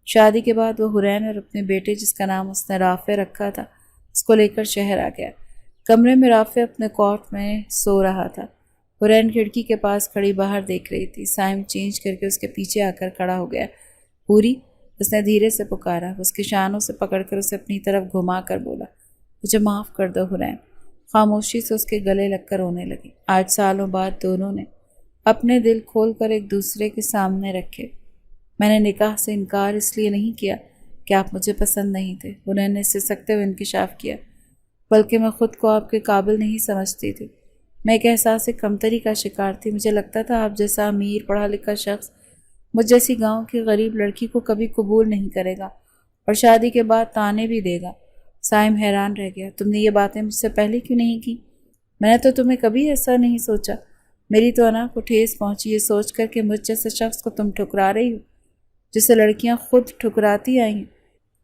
Speaker 1: شادی کے بعد وہ حورین اور اپنے بیٹے جس کا نام اس نے رافع رکھا تھا اس کو لے کر شہر آ گیا۔ کمرے میں رافع اپنے کوٹ میں سو رہا تھا۔ حورین کھڑکی کے پاس کھڑی باہر دیکھ رہی تھی۔ سائم چینج کر کے اس کے پیچھے آ کر کھڑا ہو گیا۔ حوری، اس نے دھیرے سے پکارا۔ اس کے شانوں سے پکڑ کر اسے اپنی طرف گھما کر بولا، مجھے معاف کر دو حورین۔ خاموشی سے اس کے گلے لگ کر رونے لگی۔ آج سالوں بعد دونوں نے اپنے دل کھول کر ایک دوسرے کے سامنے رکھے۔ میں نے نکاح سے انکار اس لیے نہیں کیا کہ آپ مجھے پسند نہیں تھے، حورین نے اسے سکتے ہوئے انکشاف کیا، بلکہ میں خود کو آپ کے قابل نہیں سمجھتی تھی۔ میں ایک احساس کمتری کا شکار تھی۔ مجھے لگتا تھا آپ جیسا امیر پڑھا لکھا شخص مجھ جیسی گاؤں کی غریب لڑکی کو کبھی قبول نہیں کرے گا اور شادی کے بعد طعنے بھی دے گا۔ سائم حیران رہ گیا۔ تم نے یہ باتیں مجھ سے پہلے کیوں نہیں کی؟ میں نے تو تمہیں کبھی ایسا نہیں سوچا۔ میری تو انا کو ٹھیس پہنچی یہ سوچ کر کہ مجھ جیسے شخص کو تم ٹھکرا رہی ہو جسے لڑکیاں خود ٹھکراتی آئی ہیں۔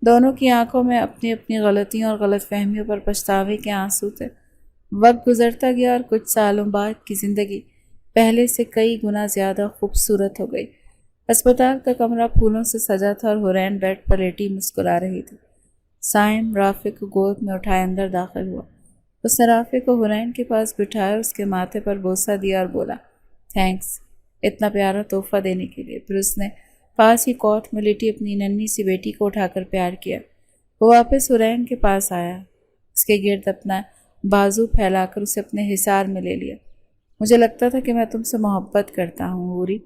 Speaker 1: دونوں کی آنکھوں میں اپنی اپنی غلطیوں اور غلط فہمیوں پر پچھتاوے کے آنسو تھے۔ وقت گزرتا گیا اور کچھ سالوں بعد کی زندگی پہلے سے کئی گنا زیادہ خوبصورت ہو گئی۔ اسپتال کا کمرہ پھولوں سے سجا تھا اور حورین بیڈ پر لیٹی مسکرا رہی تھی۔ سائم رافع کو گود میں اٹھائے اندر داخل ہوا۔ اس نے رافع کو حورین کے پاس بٹھایا، اس کے ماتھے پر بوسہ دیا اور بولا، تھینکس اتنا پیارا تحفہ دینے کے لیے۔ پھر اس نے پاس ہی کوٹ میں لیٹی اپنی ننھی سی بیٹی کو اٹھا کر پیار کیا۔ وہ واپس حورین کے پاس آیا، اس کے گرد اپنا بازو پھیلا کر اسے اپنے حصار میں لے لیا۔ مجھے لگتا تھا کہ میں تم سے محبت کرتا ہوں حوری،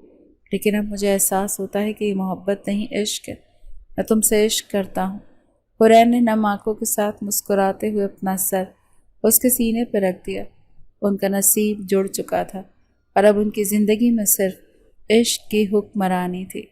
Speaker 1: لیکن اب مجھے احساس ہوتا ہے کہ یہ محبت نہیں عشق ہے۔ میں تم سے عشق کرتا ہوں۔ حورین نے نم آنکھوں کے ساتھ مسکراتے ہوئے اپنا سر اس کے سینے پہ رکھ دیا۔ ان کا نصیب جڑ چکا تھا اور اب ان کی زندگی میں صرف عشق کی حکمرانی تھی۔